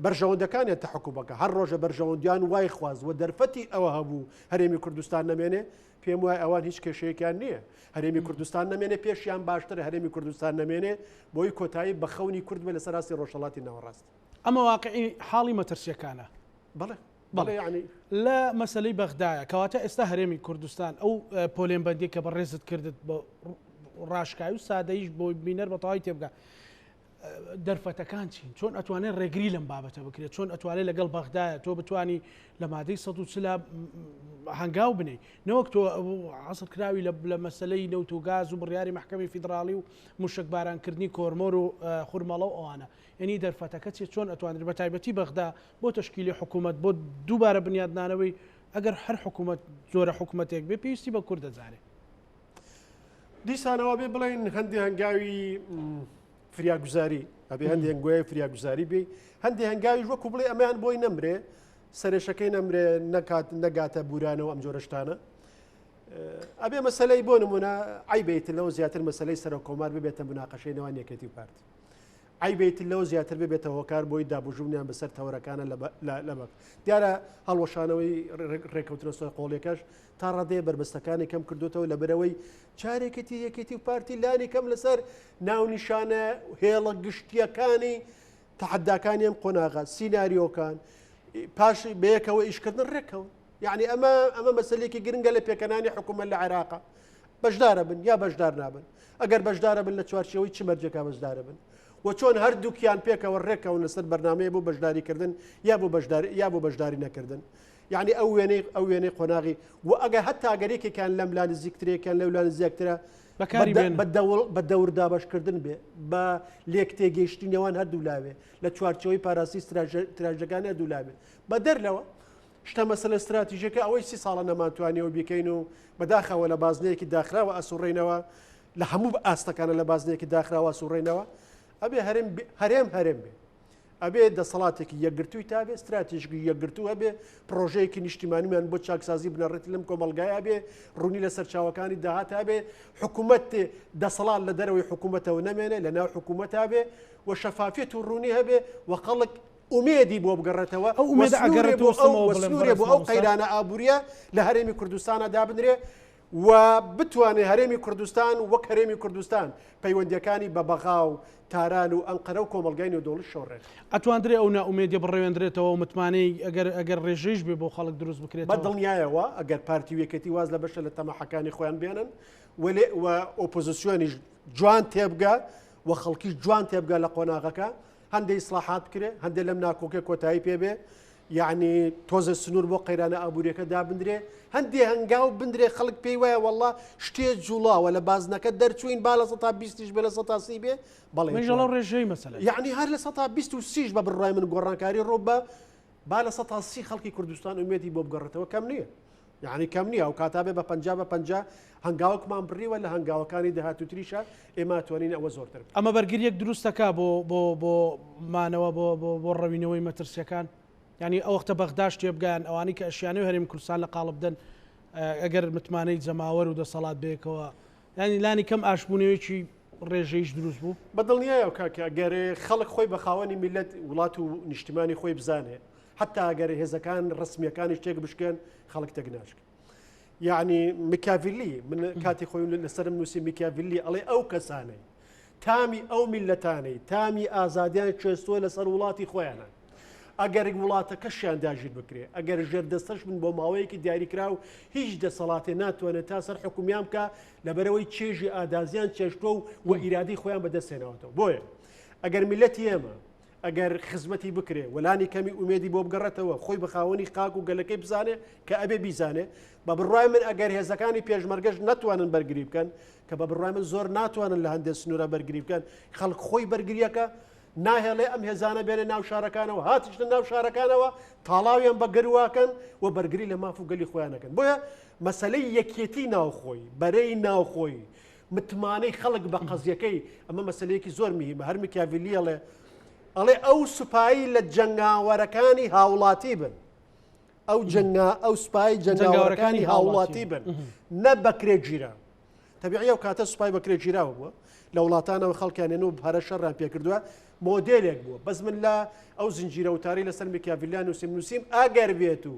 بەرژەوەندەکانیان تەحکومەکە هەر ڕۆژە بەرژەوەندیان وای خواست و دەرفەتی ئەوە هەبوو هەرێمی کوردستان نەمێنێ پێم وای ئەوان هیچ کێشەیەکیان نییە هەرێمی کوردستان نەمێنێ پێشیان باشتر هەرێمی کوردستان نەمێنێ بۆی کۆتایی بە خەونی کورد بە لەسەر راستی ڕۆژهەڵاتی ناوەڕاست ئەمە واقعی حاڵی مەترسیەکانە بەڵێ یعنی لە مەسلەی بەغدایە کەواتە ئێستا هەرێمی کوردستان ئەو پۆلێنبەندی کە بەڕێزت کردت بە ڕاشکایی و سادەیش بۆ بینەر بە تەواوی تێبگا دەرفەتەکان چین چۆن ئەتوانێت ڕێگری لەم بابەتە بکرێت چۆن ئەتوانێت لەگەڵ بەغدایە تۆ بتانی لە مادەی ١40 هەنگاو بنێ نەوەک تۆ عەسڵ کراوی لە مەسلەی نەوت و گاز و بڕیاری محکەمی فیدراڵی و موشک بارانکردنی کۆرمۆر و خورمەڵە و ئەوانە یعنی دەرفەتەکە چۆن ئەتوانێت بە تایبەتی بەغدا بۆ تەشکیلی حکوومەت بۆ دووبارە بنیادنانەوەی ئەگەر هەر حکوومەت زۆرە حکوومەتێک بێ پێویستی بە کورد دەزانێت دیسانەوە بێ بڵێن هەندی هەنگاوی فریاگوزاری ئەبێ هەندێک گوێی فریاگوزاری بێ هەندی هەنگاوی وەکو بڵێ ئەمەیان بۆی نەمرێ سەرێشەکەی نەمرێ نەگاتە بورانەوە ئەم جۆرەشتانە ئەبێ مەسلەی بۆ نمونە عیبێتر لەوە زیاتر مەسلەی سەر کۆمار ببێتە مناقەشەی نێوان یەکێتی و پارتی عیبێتر لەوە زیاتر ببێتە هۆکار بۆی دابژوونیان بەسەر تەوەرەکانە لەبک دیارە هەڵوەشانەوەی ڕێکەوتنە سۆی قۆڵێکەش تا ڕادێ بربەستەکانی کەم کردوتەوە لە بەرەوەی چارێکەتی یەکێتی و پارتی لانی کەم لەسەر ناونیشانە هێڵە گشتیەکانی تەحەداکانی ئەم قۆناغا سیناریۆکان پاش بەیەکەوە ئیشکردن ڕێکەوە یعنی ئەمە مەسلێکی گرنگە لە پێکەنانی حکوومەت لە عێراقا بەشدارە بن یا بەشدار نابن ئەگەر بەشدارە بن لە چوارچەوەی چ مەرجەکە بەشدارە بن و چۆن هەردووکیان پێکەوە ڕێکەوە لەسەر بەرنامەیە بۆ بەشداریکردن یا بۆ بەشداری نەکردن یعنی ئەو وێنەی قۆناغی و ئەگەر هەتا گەرێکێکیان لەم لا نزیکترێکیان لەو لا نزیکترە بە دەوردا باشکردن بێ بە لێک تێگەیشتی نێوان هەردوو لاوێ لە چوارچەوەی پاراسی تراژەکان هەردوو لاوێ بە دەرلەوە شتە مەسەلە استراتیژیەکە ئەوەی 30 ساڵە نەماتوانێەوە بیکەین و بەداخەوە لە بازنەیەکی داخراوە ئەسوڕێنەوە لە هەموو ئاستەکانە لە بازنەیەکی داخراوە ئەسوڕێنەوە ئەبێ هەرێم بێ ئەبێ دەسەڵاتێکی یەکگرتووی تابێ استراتیژی یەکگرتوو هەبێ پرۆژەیەکی نیشتیمانیمان بۆ چاکسازی بنەڕێت لەم کۆمەلگایە بێ ڕوونی لە سەرچاوەکانی داهات هەبێ حکوومەت دەسەڵات لە دەرەوەی حکوومەتەوە نەمێنێ لە ناو حکوومەت هەبێ و شەفافیت و ڕوونی هەبێ و خەڵک ئومێدی بۆ بگەڕێتەوە سنوورێ بۆ ئەو قەیرانە ئابوووریە لە هەرێمی کوردستانە دابنرێ و بتوانێت هەرێمی کوردستان وەک هەرێمی کوردستان پەیوەندیەکانی بە بەغا و تاران و ئەنقەرە و کۆمەلگای نێودەوڵەت شۆڕێت ئەتواندرێ ئەو ناومێدی بڕێوێنرێتەوە و متمانەی ئەگەر ڕێژەیش بێ بۆ خەڵک دروست بکرێت بە دڵنیایەوە ئەگەر پارتی وێکەتی واز لە بەشە لە تەماحەکانی خۆیان بێنن و ئۆپۆزیسیۆنیش جوان تێبگا و خەڵکیش جوان تێبگا لە قۆناغەکە هەندێک ئیسلاحات بکرێ هەندێک لەم ناکۆکە کۆتایی پێبێ یعنی تۆزە سنوور بۆ قەیرانە ئابوووریەکە دابدرێ هەندێک هەنگاو بندرێ خەڵک پێی وایە وەڵڵا شتێ جوڵاوە لە بازنەکە دەرچوین با لە 120 بێ لە 130 بێ بەڵێ ڕێژەی مەسەلە یعنی هەر لە 126 بە بڕای من گۆڕانکاری ڕۆ بە با لە 130 خەڵکی کوردستان ئومێدی بۆ بگەڕێتەوە کەم نییە یعنی کەم نییە و کاتابێ بە 50 هەنگاوەکمان بڕیوە لە هەنگاوەکانی داهاتوتریشە ئێمە توانین ئەوە زۆرتر ئەمە بەرگریەک دروستەکە بۆ مانەوە بۆ ڕەوینەوەی مەترسیەکان ینی ئەو وەختە بەغداش تێبگەیان ئەوانی کە ئەشیانەی هەرێمی کوردستان لە قاڵب بدەن ئەگەر متمانەی جەماوەر و دەسەڵات بێکەوە ینی لانی کەم ئاشبوونەوەیکی ڕێژەیش دروست بوو بەدڵنیایە کاکە ئەگەر خەڵک خۆی بە خاوەنی میلەت وڵات و نیشتیمانی خۆی بزانێ حتا ئەگەر هێزەکان ڕسمیەکانی شتێک بشکێن خەڵک تەگناشکە یعنی میکاڤیلی من کاتی خۆی لەسرم نووسی میکاڤیلی ئەڵێ ئەو کەسانەی تامی ئەو میلەتانەی تامی ئازادیان کوێستۆ لەسەر وڵاتی خۆیانە ئەگەر وڵاتەکەشیان داژیر بکرێ ئەگەر ژێردەستەش من بۆ ماوەیەکی دیاریکرا و هیچ دەسەڵاتێ ناتوانێت تا سەر حکومیان بکە لەبەرەوەی چێژی ئادازیان چێشتۆ و ئیرادی خۆیان بەدەستێنەوەتەوە بۆیە ئەگەر میلەتی ئێمە ئەگەر خزمەتی بکرێ وەلانی کەمی ئومێدی بۆ بگەڕێتەوە خۆی بە خاوەنی قاک و گەلەکەی بزانێ کە ئەبێ بیزانێ بە بڕای من ئەگەر هێزەکانی پێشمەرگەش ناتوانن بەرگری بکەن کە بە بڕای من زۆر ناتوانن لە هەندێک سنوورە بەرگری بکەن خەڵک خۆی بەرگریەکە ناهێڵێ ئەم هێزانە بێنە ناو شارەکانەوە هاتیش لە ناو شارەکانەوە تاڵاویان بە گەرواکەن و بەرگری لە ماف و گەلی خۆیانەکەن بۆیە مەسلەی یەکێتی ناوخۆی بەرەی ناوخۆی متمانەی خەڵک بە قەزیەکەی ئەمە مەسلەیەکی زۆر میهمە هەر میکاڤیلیەڵێ ئەڵێ ئەو سوپایی لە جەنگاوەرەکانی هاوڵاتی بن ئەو سوپای جەنگاوەرەکانی هاوڵاتی بن نە بەکرێ گیرا تەبیعیە و کاتە سوپای بەکرێ گیراوە بووە لە وڵاتانەوە خەڵکیانێن و هەرە شەڕیان پێکردووە مۆدێلێک بووە بەس من لە ئەو زنجیرە وتاری لەسەر میکاڤیلیان نووسیم ئەگەر بێت و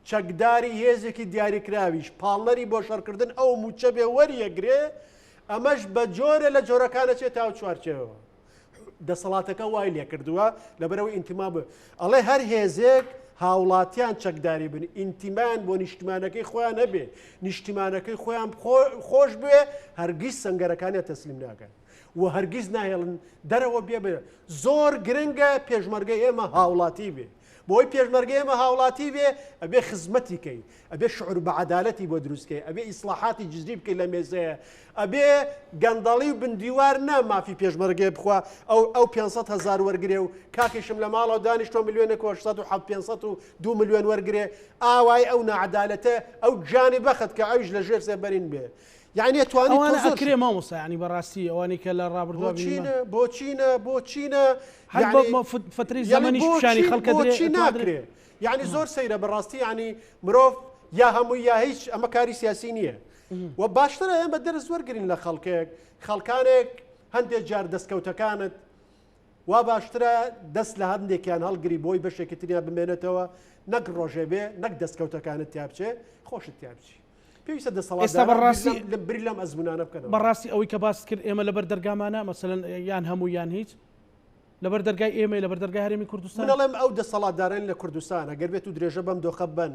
چەکداری هێزێکی دیاریکراویش پاڵنەری بۆ شەڕکردن ئەو موچە بێ وەریەگرێ ئەمەش بە جۆرە لە جۆرەکانە چێت تا چوارچێەوە دەسەڵاتەکە وای لێ کردووە لەبەرەوەی ئینتیما بە ئەڵێ هەر هێزێک هاوڵاتیان چەکداری بن ئینتیمان بۆ نیشتیمانەکەی خۆیان نەبێ نیشتیمانەکەی خۆیان خۆش بێ هەرگیز سەنگەرەکانیان تەسلیم ناکەن و هەرگیز ناهێڵن دەرەوە بێ زۆر گرنگە پێشمەرگەی ئێمە هاوڵاتی بێ بۆی پێشمەرگەی ئێمە هاوڵاتی بێ ئەبێ خزمەتی کەی ئەبێ شعور بە عەدالەتی بۆ دروستکەی ئەبێ ئیسلاحاتی جزئی بکەی لە مێزەیە ئەبێ گەندەڵی و بندیوار نە مافی پێشمەرگێ بخوا ئەو 500,000 وەرگێ و کاکیشم لە ماڵەوە دانیشتۆ ملیۆنە 502 ملیۆن وەرگێ ئاوای ئەو نەعەدالەتە ئەو گیانی بەخت کە ئەویش لە ژێر سێبەرین بێ یعنی توانیتکرێ مامۆستا ینی بەڕاستی ئەوانی کە لە ڕابردووە بۆ چینە فتری زەمەنی پیشانی خەڵکە بۆچی ناکرێ یعنی زۆر سەیرە بەڕاستی ینی مرۆڤ یا هەمووی یا هیچ ئەمە کاری سیاسی نییە و باشترە ئێمە دەرس وەرگرین لە خەڵکانێک هەندێک جار دەستکەوتەکانت وا باشترە دەست لە هەندێکیان هەڵگری بۆی بەشێکی تریان بمێنێتەوە نەک ڕۆژێ بێ نەک دەستکەوتەکانت تیابچێ خۆشت تیابچی پێویستە دەسەڵات لە بری لەم ئەزمونانە بکەن بەڕاستی ئەوەی کە باس کرد ئێمە لەبەر دەرگامانە مەسەلەن یان هەموو یان هیچ لەبەر دەرگای ئێمە لەبەر دەرگای هەرێمی کوردستان دەڵێم ئەو دەسەڵاتداران لە کوردستان ئەگەر بێت و درێژە بەم دۆخە بن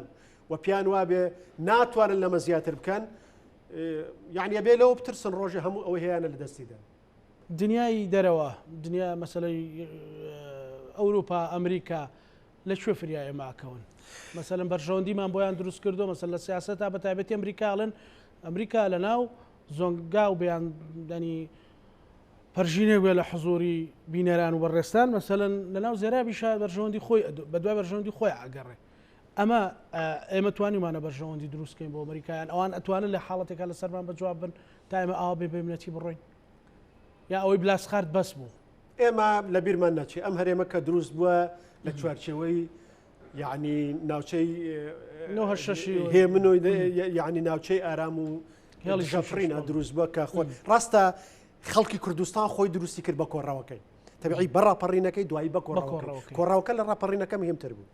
و پیان وابێ ناتوانن لەمە زیاتر بکەن یعنی بێ لەوە بترسن ڕۆژە هەموو ئەوە هەیەە لە دەستیدا دنیای دەرەوە دنیا مەسەلەی ئەوروپا ئەمریکا لەکوێ فریایە ماکەون مەسەلەن بەرژەوەندیمان بۆیان دروست کردو مەسەل لە سیاسەتا بە تایبەتی ئەمریکاڵن ئەمریکا لە ناو زۆنگا و بەیان دەنی پەرژینێ وێ لە حزوری بینەران و بەڕێستان مەسەلەن لە ناو زێرابی شار بەرژەوەندی خۆی بە دوای بەرژەوەندی خۆی ئاگەڕێ ئەمە ئێمە توانیمانە بەرژەوەندی دروستکەین بۆ ئەمریکایان ئەوان ئەتوانن لە حاڵەتێکا لە سەرمان بەجواب بن تا ئێمە ئاوا بێ بێمنەتی بڕۆین یا ئەوەی بلاسخارد بەس بوو ئێمە لە بیرمان ناچێ ئەم هەرێمە کە دروست بووە لە چوارچەوەی یعنی ناوچەی هێمن و یعنی ناوچەی ئارام و ژەفرینە دروست بووە کە خۆی ڕاستە خەڵکی کوردستان خۆی دروستی کرد بە کۆڕەوەکەی تەبیعی بەڕاپەڕینەکەی دوایی بە کۆڕاوەکە لە ڕاپەڕینەکە مهمتر بوو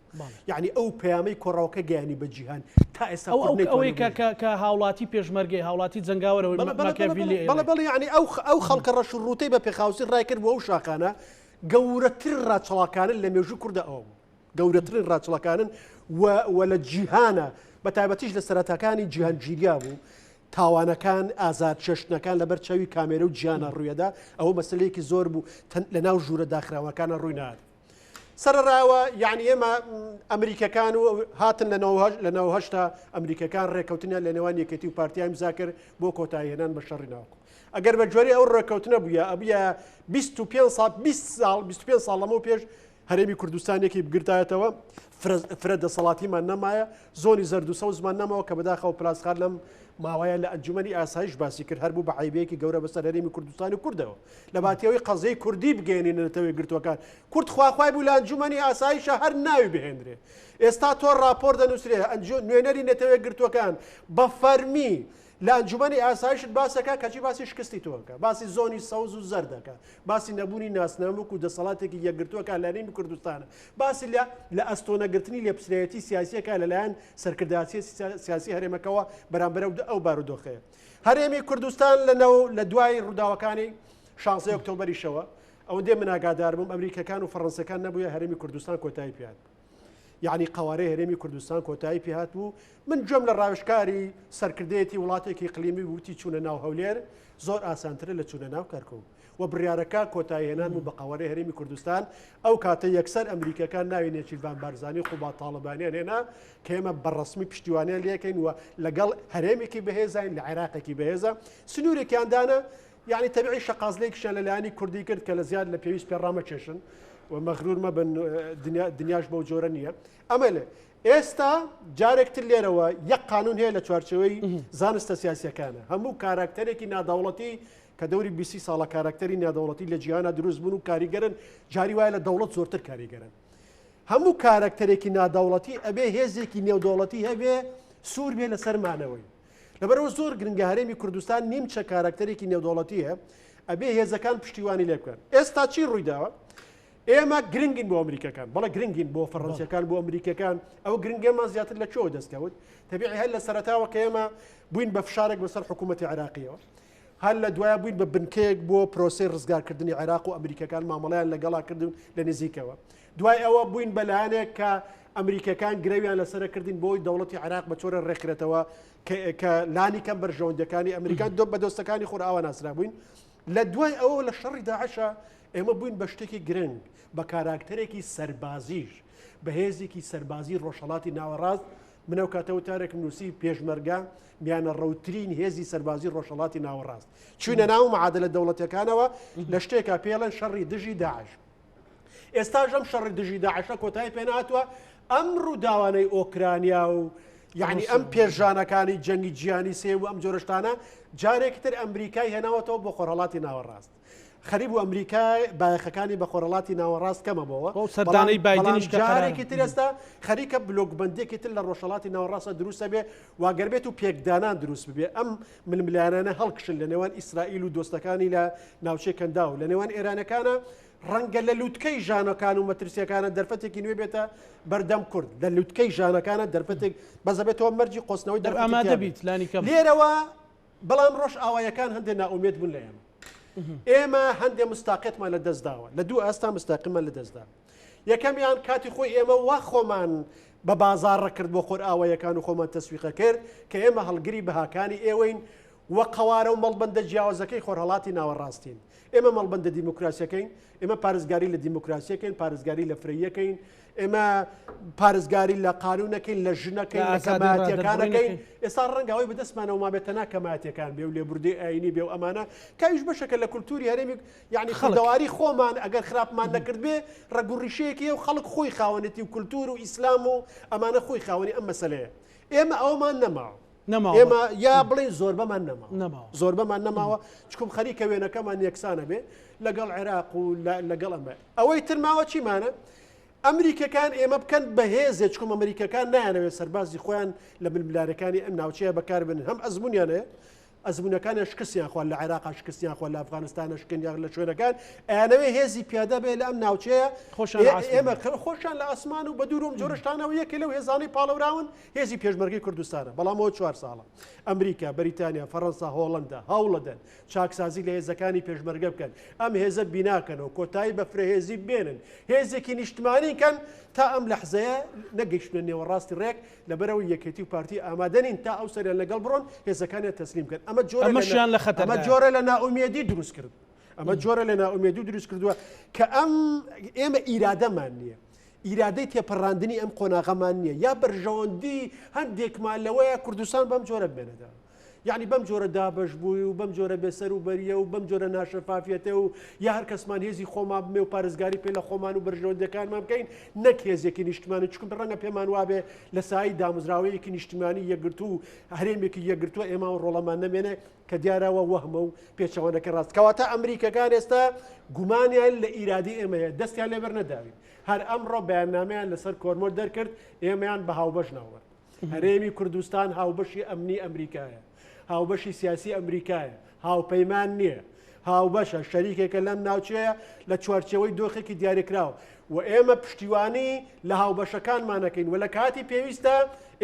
یعنی ئەو پەیامەی کۆڕاوەکە گەیانی بە جیهان تا ئێستا ئەوەی کە هاوڵاتی پێشمەرگەی هاوڵاتی جەنگاوەرەوەی بەڵێ یعنی ئەو خەڵکە ڕەش و ڕوتەی بە پێخاوسی ڕای کرد بۆ ئەو شاخانە گەورەتر ڕاچەڵاکانن لە مێژوو کوردە ئەوە گەورەترین ڕاچەڵەکانن و لە جیهانە بە تایبەتیش لە سەرەتاکانی جیهانگیریا بوو تاوانەکان ئازاد چێشتنەکان لەبەر چاوی کامێرە و گیانە ڕوویەدا ئەوە مەسلەیەکی زۆر بوو لە ناو ژوورە داخراوەکانە ڕووی نهات سەرڕاوە یعنی ئێمە ئەمریکەکان و هاتن لە ناوهەشتا ئەمریکەکان ڕێکەوتنیان لە نێوان یەکێتی و پارتیای مزاکر بۆ کۆتاییهێنان بە شەڕی ناوکو ئەگەر بە جۆری ئەو ڕێکەوتنە بووە ئەبیە 25 ساڵ لەمە پێش هەرێمی کوردستانێکی بگرتایەتەوە فرە دەسەڵاتیمان نەمایە زۆنی زەردوسە و زمان نەمەوە کە بەداخەوە پلاسخار لەم ماوەیە لە ئەنجومەنی ئاسایش باسی کرد هەر بوو بە عیبەیەکی گەورە بەسەر هەرێمی کوردستان و کوردەوە لە باتیەوەی قەزەی کوردی بگەێنێنێتەوەی گرتوەکان کورد خواخوای بوو لە ئەنجومەنی ئاسایشە هەر ناوی بهێنرێ ئێستا تۆ راپۆر دەنووسرێ نوێنەری نێتەوەی گرتوەکان بە فەرمی لە ئەنجومەنی ئاسایشت باسەکە کەچی باسی شکستی تۆکە باسی زۆنی سەوز و زەردەکە باسی نەبوونی ناسنامک و دەسەڵاتێکی یەکگرتووەکە لە هەرێمی کوردستانە باسی لە ئەستۆنەگرتنی لێپسرەتی سیاسیەکە لەلایەن سەرکرداسی سیاسی هەرێمەکەەوە بەرامبەر ئەو بارودۆخەیە هەرێمی کوردستان لە دوای ڕووداوەکانی 16 ئۆکتۆبەریشەوە ئەوەندێ من ئاگاداربووم ئەمریکەکان و فەڕەنسەکان نەبووە هەرێمی کوردستان کۆتایی پێات یعنی قوارەی هەرێمی کوردستان کۆتایی پێهات بوو من جۆم لە ڕاوشکاری سەرکردێتی وڵاتێکی قلیمی وتی چوونە ناو هەولێر زۆر ئاسانترە لە چوونە ناو کەرکوو و بڕیارەکە کۆتایی هێنان و بە قوارەی هەرێمی کوردستان ئەو کاتە یەکسەر ئەمریکەکان ناوی نێچیروان بارزانی خوبا تاڵبانیان هێنا کە ئێمە بەڕسمی پشتیوانیان لێکەین و لەگەڵ هەرێمێکی بەهێزین لە عێراقێکی بەهێزە سنوورێکیاندانە یعنی تەبیعی شەقازلێکیشان لەلایانی کوردی کرد کە لە زیاد لە پێویست پێڕامەکێشن و مەغرور مە بن دنیاش بەو جۆرە نییە ئەمە لێ ئێستا جارێکتر لێرەوە یەک قانون هەیە لە چوارچەوەی زانستە سیاسیەکانە هەموو کاراکتەرێکی نادەوڵەتی کە دەوری 20 ساڵە کاراکتەری نادەوڵەتی لە جیهانە دروست بوون و کاریگەرن جاری وایە لە دەوڵەت زۆرتر کاریگەرن هەموو کاراکتەرێکی نادەوڵەتی ئەبێ هێزێکی نێودەوڵەتی هەبێ سوور بێ لە سەرمانەوەی لەبەرەوە زۆر گرنگە هەرێمی کوردستان نیمچە کاراکتەرێکی نێودەوڵەتی هەیە ئەبێ هێزەکان پشتیوانی لێ بکەن ئێستا چی ڕوویداوە ئێمە گرنگین بۆ ئەمریکەکان بەڵە گرنگین بۆ فەڕەنسیەکان بۆ ئەمریکەکان ئەو گرنگێمان زیاتر لە چۆ دەستکەوت تەبیعی هەر لە سەرەتاوە کە ئێمە بووین بە فشارێک بەسەر حکوومەتی عێراقیەوە هەر لە دوایە بووین بە بنکەیەک بۆ پرۆسی ڕزگارکردنی عێراق و ئەمریکەکان مامەڵیان لەگەڵا کردن لە نزیکەوە دوای ئەوە بووین بەلایەنێک کە ئەمریکەکان گرەویان لەسرە کردین بۆی دەوڵەتی عێراق بە چۆرە ڕێکرێتەوە کە لانی کەم بەرژەوەندەکانی ئەمریکان بە دۆستەکانی خۆرئاوە ناسرا بووین لە دوای ئەوە لە شەڕی داعشە ئێمە بووین بە شتێکی گرنگ بە کاراکتەرێکی سەربازیش بەهێزێکی سەربازی ڕۆژهەڵاتی ناوەڕاست منەو کاتەوە تارێک نووسی پێشمەرگە میانە ڕەوترین هێزی سەربازی ڕۆژهەڵاتی ناوەڕاست چوونە ناو معادلە دەوڵەتەکانەوە لە شتێکە پێڵەن شەڕی دژی داعش ئێستاژ ئەم شەڕی دژی داعشە کۆتایی پێنهاتووە ئەم ڕووداوانەی ئۆکرانیا و یعنی ئەم پێژانەکانی جەنگی جیهانی سێ و ئەم جۆرەشتانە جارێکتر ئەمریکای هێناوەتەوە بۆ خۆرهەڵاتی ناوەڕاست خەریب و ئەمریکای بایەخەکانی بە خۆرهەڵاتی ناوەڕاست کەمەبەوە سەردانەی بایدنیش جارێکی تر ئێستا خەریکە بلۆکبندێکی تر لە ڕۆژهەڵاتی ناوەڕاستە دروستە بێ واگەربێت و پێکدانان دروست ببێ ئەم ململایانانە هەڵکشن لە نێوان ئیسرائیل و دۆستەکانی لە ناوچەی کەندا و لە نێوان ئێرانەکانە ڕەنگە لە لووتکەی ژانەکان و مەترسیەکانە دەرفەتێکی نوێ بێتە بەردەم کورد لە لووتکەی ژانەکانە دەرفەتێک بەزەبێتەوە مەرجی قۆسنەوەی دەرفەت لێرەوە بەڵام ڕۆژ ئاوایەکان هەندێک ناومێت بوون لە ئێمە هەندێک مستاقێتمان لە دەستداوە لە دوو ئاستا مستاقیمان لە دەستدا یەکەمیان کاتی خۆی ئێمە وا خۆمان بە بازاڕە کرد بۆ خۆر ئاوایەکان و خۆمان تەسویقە کرد کە ئێمە هەڵگری بەهاکانی ئێوەین وە قوارە و مەڵبەندە جیاوازەکەی خۆرهەڵاتی ناوەڕاستین ئێمە مەڵبەندە دیموکراسیەکەین ئێمە پارێزگاری لە دیموکراسیەکەین پارێزگاری لە فرەیەکەین ئێمە پارێزگاری لە قانونەکەین لە ژنەکەین لە کەمایەتیەکانەکەین ئێستا ڕەنگاوی بەدەستمانەوە مابێتەنا کەمایەتیەکان بێ و لێبوردی ئاینی بێ و ئەمانە کاویش بەشەکە لە کولتوری هەرێمی یعنی خەڵەواری خۆمان ئەگەر خراپمان نەکرد بێ ڕەگوڕیشەیەکی و خەڵک خۆی خاوەنێتی و کولتور و ئیسلام و ئەمانە خۆی خاوەنی ئەم مەسەلەیە ئێمە ئەومان نەماوە ئێمە یا بڵین زۆربەمان نەماوە زۆربەمان نەماوە چکم خەریکە وێنەکەمان یەکسانە بێ لەگەڵ عێراق و لەگەڵ ئەمە ئەوەی ترماوە چیمانە ئەمریکەکان ئێمە بکەن بەهێزێ چکم ئەمریکەکان نایانەوێت سەربازی خۆیان لە ململارەکانی ئەم ناوچەیە بەکاربن هەم ئەزمونیانەیە ئەزمونەکانە شکستیان خوان لە عێراق شکستیان خوان لە ئەفغانستانە شکستیان لە شوێنەکان ئەیانەوێ هێزی پیادە بێ لە ئەم ناوچەیە ئێمە خۆشان لە ئاسمان و بە دوورم جۆرەشتانەوە یەکێ لەو هێزانەی پاڵەوراون هێزی پێشمەرگی کوردستانە بەڵامەوە 4 ساڵە ئەمریکا بەریتانیا فەڕەنسا هۆڵەندا هەوڵەدەن چاکسازی لە هێزەکانی پێشمەرگە بکەن ئەم هێزە بیناکەنەوە کۆتایی بە فرەهێزی بێنن هێزێکی نیشتمانی کەن تا ئەم لەحزەیە نەگەیشتنە نێوەڕاستی ڕێک لەبەرەوەی یەکێتی و پارتی ئامادەنین تا ئەو سەریان لەگەڵ بڕۆن هێزەکانیان تەسلیم بکەن ئەمە جۆرە لە ناومێدی دروست کرد ئەمە جۆرە لە ناومێدی دروست کردووە کە ئێمە ئیرادەمان نییە ئیرادەی تێپەڕاندنی ئەم قۆناغەمان نییە یا بەرژەوەندی هەندێکمان لەوەیە کوردستان بەم جۆرە بێنەدا یعنی بەم جۆرە دابش بووی و بەم جۆرە بێسەر و بەریە و بەم جۆرە ناشەفافیەتە و یا هەر کەسمان هێزی خۆمان بمێ و پارێزگاری پێ لە خۆمان و بەرژەوەندەکانمان بکەین نەک هێزێکی نیشتمانی چکم ڕەنگە پێمان وابێ لە سایی دامزراوەیەکی نیشتمانی یەکگرتو و هەرێمێکی یەکگرتووە ئێمە و ڕۆڵەمان نەمێنێ کە دیارەوە وەهمە و پێچەوەنەکە ڕاست کەواتە ئەمریکەکان ئێستا گومانیان لە ئیرادی ئێمەیە دەستیان لێبەر نەداوین هەر ئەمڕۆ بەیاننامەیان لەسەر کۆرمۆر دەرکرد ئێمەیان بە هاوبەش ناوەرد هەرێمی کوردستان هاوبەشی ئەمنی ئەمریکایە هاوبەشی سیاسی ئەمریکایە هاوپەیمان نییە هاوبەشە شەریکێکە لەم ناوچەیە لە چوارچەوەی دۆخێکی دیاریکراوە و ئێمە پشتیوانی لە هاوبەشەکانمانەکەین و لە کاتی پێویستە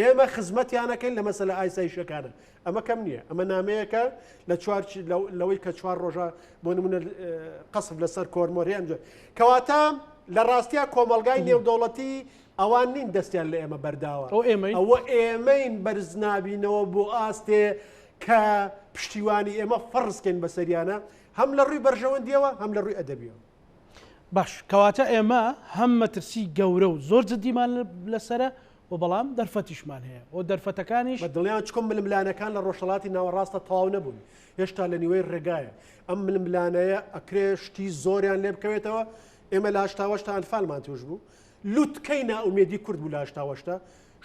ئێمە خزمەتیانەکەین لە مەسەلە ئایسایشەکانە ئەمە کەم نییە ئەمە نامەیەکە لە لەوەی کە 4 ڕۆژە بۆ نمونە قەسب لەسەر کۆرمۆریانجا کەواتە لە ڕاستیە کۆمەلگای نێودەوڵەتی ئەوان نین دەستیان لە ئێمە بەرداوە ئەوە ئێمەین بەرزنابینەوە بۆ ئاستێ کە پشتیوانی ئێمە فەرزکەین بەسەریانە هەم لە ڕووی بەرژەوەندیەوە هەم لە ڕووی ئەدەبیەوە باش کەواتە ئێمە هەم مەترسی گەورە و زۆر جددیمان لەسرە و بەڵام دەرفەتیشمان هەیە و دەرفەتەکانیش بە دڵیان چکۆم ململانەکان لە ڕۆژهەڵاتی ناوەڕاستە تەواو نەبوون هێشتا لە نیوەی ڕێگایە ئەم ململانەیە ئەکرێ شتی زۆریان لێ بکەوێتەوە ئێمە لە هەشتاوەشتا ئەنفالمان توش بوو لوتکەی ناومێدی کورد بوو لە هەشتاوەشتا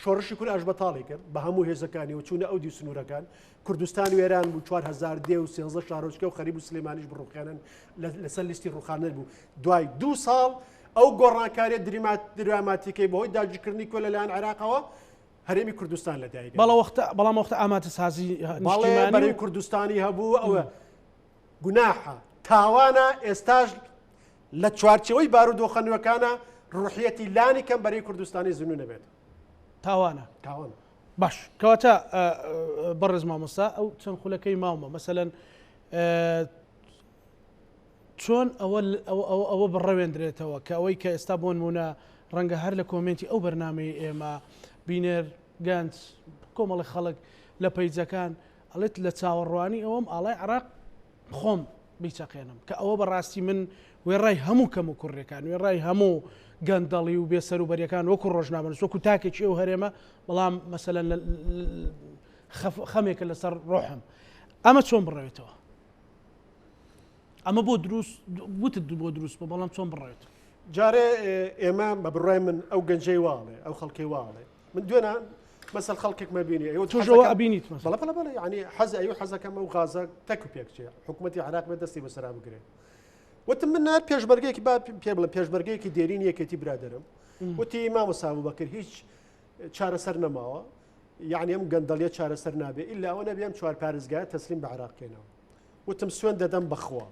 شۆڕشی کورد ئاش بەتاڵی کرد بە هەموو هێزەکانی و چوونە ئەودی سنوورەکان کوردستان وێران بوو 4000 دێ و 13 شارۆچکە و خەریب و سلێمانیش بڕوخێنن لەسەر لیستی ڕوخانەر بوو دوای 2 ساڵ ئەو گۆڕانکاریە دراماتیکەی بەهۆی داگیرکردنی کۆ لەلایەن عێراقەوە هەرێمی کوردستان لەدایک بەڵام وەختە ئاماتە سازی بەڵێ کوردستانی هەبوو ئەوە گوناحە تاوانە ئێستاش لە چوارچەوەی بارودۆخەنەوەکانە ڕوحیەتی لانی کەم بەرەی کوردستانی زنو نەبێت تاوانە باش کەواتە بەڕێز مامۆستا ئەو چەند خولەکەی ماومە مەسەلەن چۆن ئەوە بڕەوێندرێتەوە کە ئەوەی کە ئێستا بۆ نمونە ڕەنگە هەر لە کۆمنتی ئەو بەرنامەی ئێمە بینێر گەنج کۆمەڵی خەڵک لە پەیجەکان ئەڵێت لە چاوەڕوانی ئەوەم ئاڵای عراق خۆم بیچەقێنم کە ئەوە بەڕاستی من وێڕای هەموو کەم و کوڕەکان وێڕای هەموو گەندەڵی و بێسەر و بەریەکان وەکو ڕۆژنامە وەکو تاکێکی ئەو هەرێمە بەڵام مەسەلەن خەمێکە لەسەر ڕۆحم ئەمە چۆن بڕێتەوە ئەمە بۆ دروست وتت بۆ دروست بە بەڵام چۆن بڕێت جارێ ئێمە بە بڕای من ئەو گەنجەی واڵێ ئەو خەڵکی واڵێ من دوێنە مەسەل خەڵکێک مەبینی توژەوە ئەبینیت بەڵێ ینی حەز ئەو حەزەکەم ئەو غازە تەک و پێکچێ حکوومەتی عراق بێت دەستی بەسەرا بگرێت وتم من نار پێشبەرگەیەکی با پێ بڵێ پێشبەرگەیەکی دێرین یەکێتی برادرم وتی مامۆستا بوبەکر هیچ چارەسەر نەماوە یعنی ئەم گەندەڵیە چارەسەر نابێ ئیلا ئەوە نەبێم 4 پارێزگای تەسلیم بە عراقکەینەوە وتم سوێن دەدەم بەخوا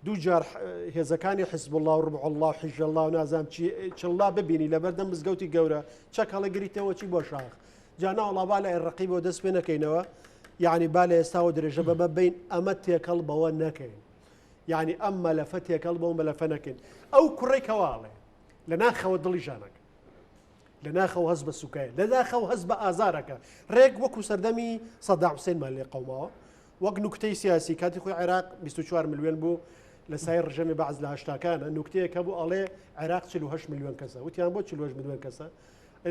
دوو جار هێزەکانی حزب الله و ڕبع الله و حیژ الله و نازام چڵا ببینی لەبەردەم مزگەوتی گەورە چەک هەڵە گریتەوە چی بۆ شاخ جانا وڵا لە ڕقی بۆ دەست پێ نەکەینەوە یعنی با لە ئێستاوە درێژە بەبە بین ئەمە تێکەڵ بەوە نەکەین یعنی ئەم مەلەفە تێکەڵ بەو مەلەفە نەکەین ئەو کوڕی کەواڵێ لە ناخەوە دڵی ژانەکە لە ناخەوە هەز بە سوکایە لە داخەوە هەز بە ئازارەکە ڕێک وەکو سەردەمی سەدام حوسێنمان لێ قەوماوە وەک نوکتەی سیاسی کاتی خۆی عێراق 24 ملیۆن بوو لە سای ڕژەمی بەعز لە هەشتاکانە نوکتەیەکە بوو ئەڵێ عێراق 48 ملیۆن کەسە وتیان بۆ 48 ملیۆن کەسە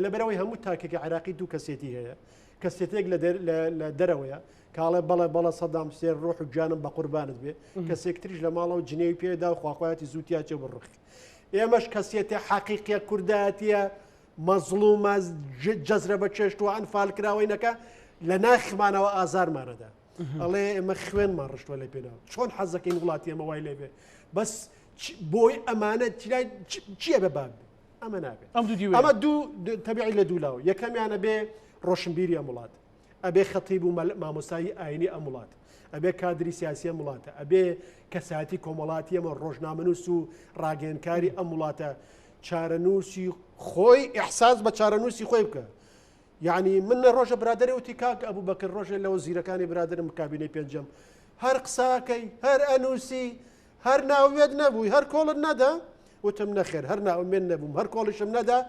لەبەرەوەی هەموو تاکێکی عێراقی دوو کەسێتی هەیە کەسێتێک لە دەرەوەیە کاڵێ بەڵێ سەدام حوسێن ڕۆح و جانم بە قوربانت بێ کەسێکتریش لە ماڵەوە جنێوی پێدا و خواخوایەتی زووتیاچێ بڕخ ئێمەش کەسێتی حەقیقیە کوردایەتیە مەزڵومە جەزرە بە چێشتوە ئەنفال کراوەی نەکە لە ناخمانەوە ئازارمانەدا ئەڵێ ئێمە خوێنمان ڕشتوە لە پێناوە چۆن حەزەکەین وڵاتی ئەمە وای لێ بێ بەس بۆی ئەمانە چییە بە باب ئەمە نابێت ئەمە دوو تەبیعی لە دوولاوە یەکەمیانە بێ ڕۆشنبیری ئەم وڵات ئەبێ خەتیب و مامۆستایی ئاینی ئەم وڵات ئەبێ کادری سیاسی ئەم وڵاتە ئەبێ کەساتی کۆمەڵاتی ئەمە ڕۆژنامەنووس و ڕاگەیەنکاری ئەم وڵاتە چارەنووسی خۆی ئیحساس بە چارەنووسی خۆی بکە یعنی من ڕۆژە برادری وتی کاک ئەبوو بەکر ڕۆژێ لەوە زیرەکانی برادرم مکابینەی پێنجەم هەر قساکەی هەر ئەنووسی هەر ناوێت نەبووی هەر کۆڵت نەدا وتم نەخێر هەر ناومێن نەبووم هەر کۆڵشم نەدا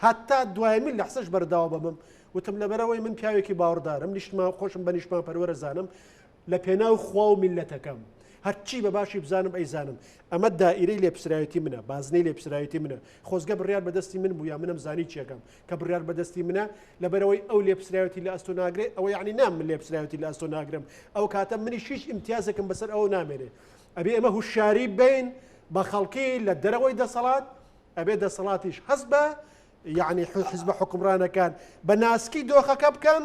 حتا دوایمین لە حسەش بەرداوە ببم وتم لەبەرەوەی من پیاوێکی باوەڕدارم نیشتمان خۆشم بە نیشتمان پەروەرە زانم لە پێناو خوا و میلەتەکەم هەرچی بە باشی بزانم ئەیزانم ئەمە دائیرەی لێپسرایەتی منە بازنەی لێپسرایەتی منە خۆزگە بڕیار بەدەستی من بوو یا منم زانی چێکم کە بڕیار بەدەستی منە لەبەرەوەی ئەو لێپسرایەتی لە ئەستۆ ناگرێ ئەوە یعنی نام من لێپسرایەتی لە ئەستۆ ناگرم ئەو کاتە منی هیچ ئیمتیازێکم بەسەر ئەو نامێنێ ئەبێ ئەمە هوشاری بین بە خەڵکی لە دەرەوەی دەسەڵات ئەبێ دەسەڵاتیش هەست بە یعنی حزب حکمڕانەکان بە ناسکی دۆخەکە بکەن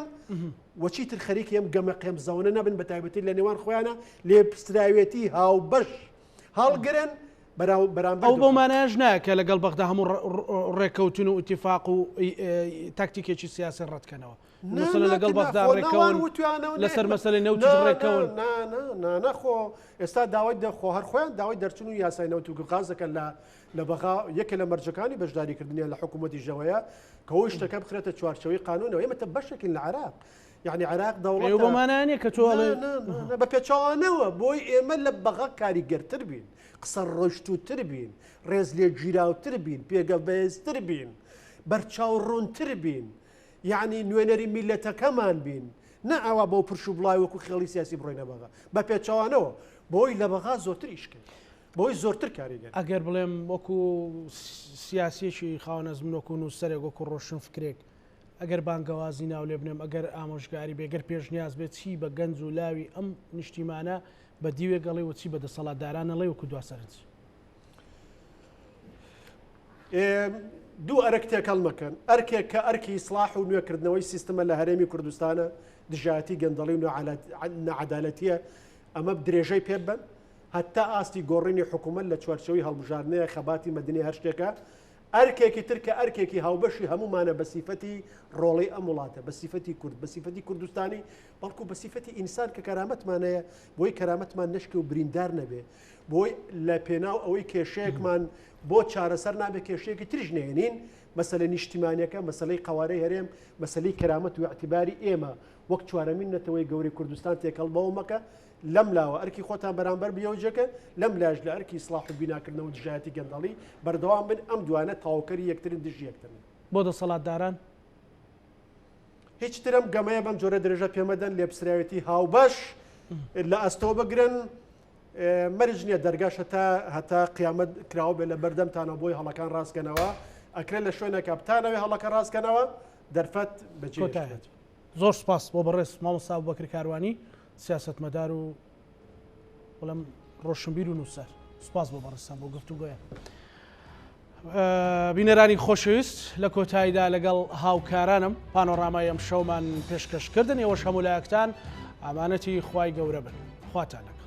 وەچیتر خەریکی ئەم گەمە قێمزەونە نەبن بە تایبەتی لە نێوان خۆیانە لێپسراوێتی هاوبەش هەڵگرن بەرامبەر ئەو بەمانایش نایە کە لەگەڵ بەغدا هەموو ڕێکەوتن و ئیتیفاق و تاکتیکێکی سیاسی ڕەتکەنەوە مەسەلە لەگەڵ بەغدا ڕێکەون لەسەر مەسەلەی نەوت ڕێکەون نەخۆ ئێستا داوای دەخۆ هەر خۆیان داوای دەرچون و یاسای نەوت و غازەکەن لە بەغا یەکە لە مەرجەکانی بەشداریکردنیان لە حکوومەتی ژەوەیە کە ئەوی شتەکە بخرێتە چوارچەوەی قانونەوە ئێمەتە بەشێکین لە عراق یعنی عراق دەوڵەت بەمانانێ کە تۆ بە پێچەوانەوە بۆی ئێمە لە بەغا کاریگەرتر بین قسە ڕۆشتوتر بین ڕێز لێ گیراوتر بین پێگە بەهێزتر بین بەرچاو ڕوونتر بین یعنی نوێنەری میلەتەکەمان بین نە ئەوە بۆ پرش و بڵای وەکو خێڵی سیاسی بڕۆینە بەغا بە پێچەوانەوە بۆی لە بەغا زۆرتر ئیشکرد بۆی زۆرتر کاریگەر ئەگەر بڵێم وەکو سیاسیەکی خاوەنەزم وەکو نووسەرێک وەکو ڕۆشن فکرێک ئەگەر بانگەوازی ناو لێ بنێم ئەگەر ئامۆژگاری بێگەر پێشنیاز بێت چی بە گەنج و لاوی ئەم نیشتیمانە بە دیوێ گەڵێ و چی بە دەسەڵاتدارانە لێ وەکو دواسەرنج دوو ئەرک تێکەڵ مەکەن ئەرکێک کە ئەرکی سلاح و نوێکردنەوەی سیستەمە لە هەرێمی کوردستانە دژایەتی گەندەڵی و نەعەدالەتیە ئەمە درێژەی پێ بن هەتا ئاستی گۆڕینی حکوومەت لە چوارچەوەی هەڵبژاردنەیە خەباتی مەدنی هەر شتێکە ئەرکێکی ترکە ئەرکێکی هاوبەشی هەمومانە بە سیفەتی ڕۆڵی ئەم وڵاتە بە سیفەتی کورد بە سیفەتی کوردستانی بەڵکو بە سیفەتی ئینسان کە کەرامەتمانەیە بۆی کەرامەتمان نشکە و بریندار نەبێ بۆی لە پێناو ئەوەی کێشەیەکمان بۆ چارەسەر نابێ کێشەیەکی ترش نێنین مەسەلە نیشتیمانیەکە مەسلەی قوارەی هەرێم مەسلەی کەرامەت و اعتیباری ئێمە وەک چوارەمین نەتەوەی گەوری کوردستان تێکەڵ بەوە مەکە لەم لاوە ئەرکی خۆتان بەرامبەر بیەوجەکە لەم لاژ لە ئەرکی سلاح و بیناکردنەوە دژایەتی گەندەڵی بەردەوام بن ئەم دوانە تاوکەری یەکترین دژی یەکترن بۆ دەسەڵاتداران هیچ ترم گەمەیە بەم جۆرە درێژە پێمەدەن لێپسراوێتی هاوبەش لە ئەستۆ بگرن مەرج نییە دەرگاش هەتا قیامەت کراوە بێ لە بەردەمتانە بۆی هەڵەکان ڕاستکەنەوە ئەکرێ لە شوێنێکە بتانەوەی هەڵەکە ڕاستکەنەوە دەرفەت بەجێت زۆر سپاس بۆ بەڕێز مامۆستا بەکر کاروانی سیاستمەدار و بەڵام ڕۆشنبیر و نووسەر سپاس بۆ بەڕێستان بۆ گفتوگۆیە بینەرانی خۆشەویست لە کۆتاییدا لەگەڵ هاوکارانم پانۆڕامای ئەم شەومان پێشکەشکردن ئێوەش هەموو لایەکتان ئامانەتی خوای گەورە بن خواتان لەگەڵ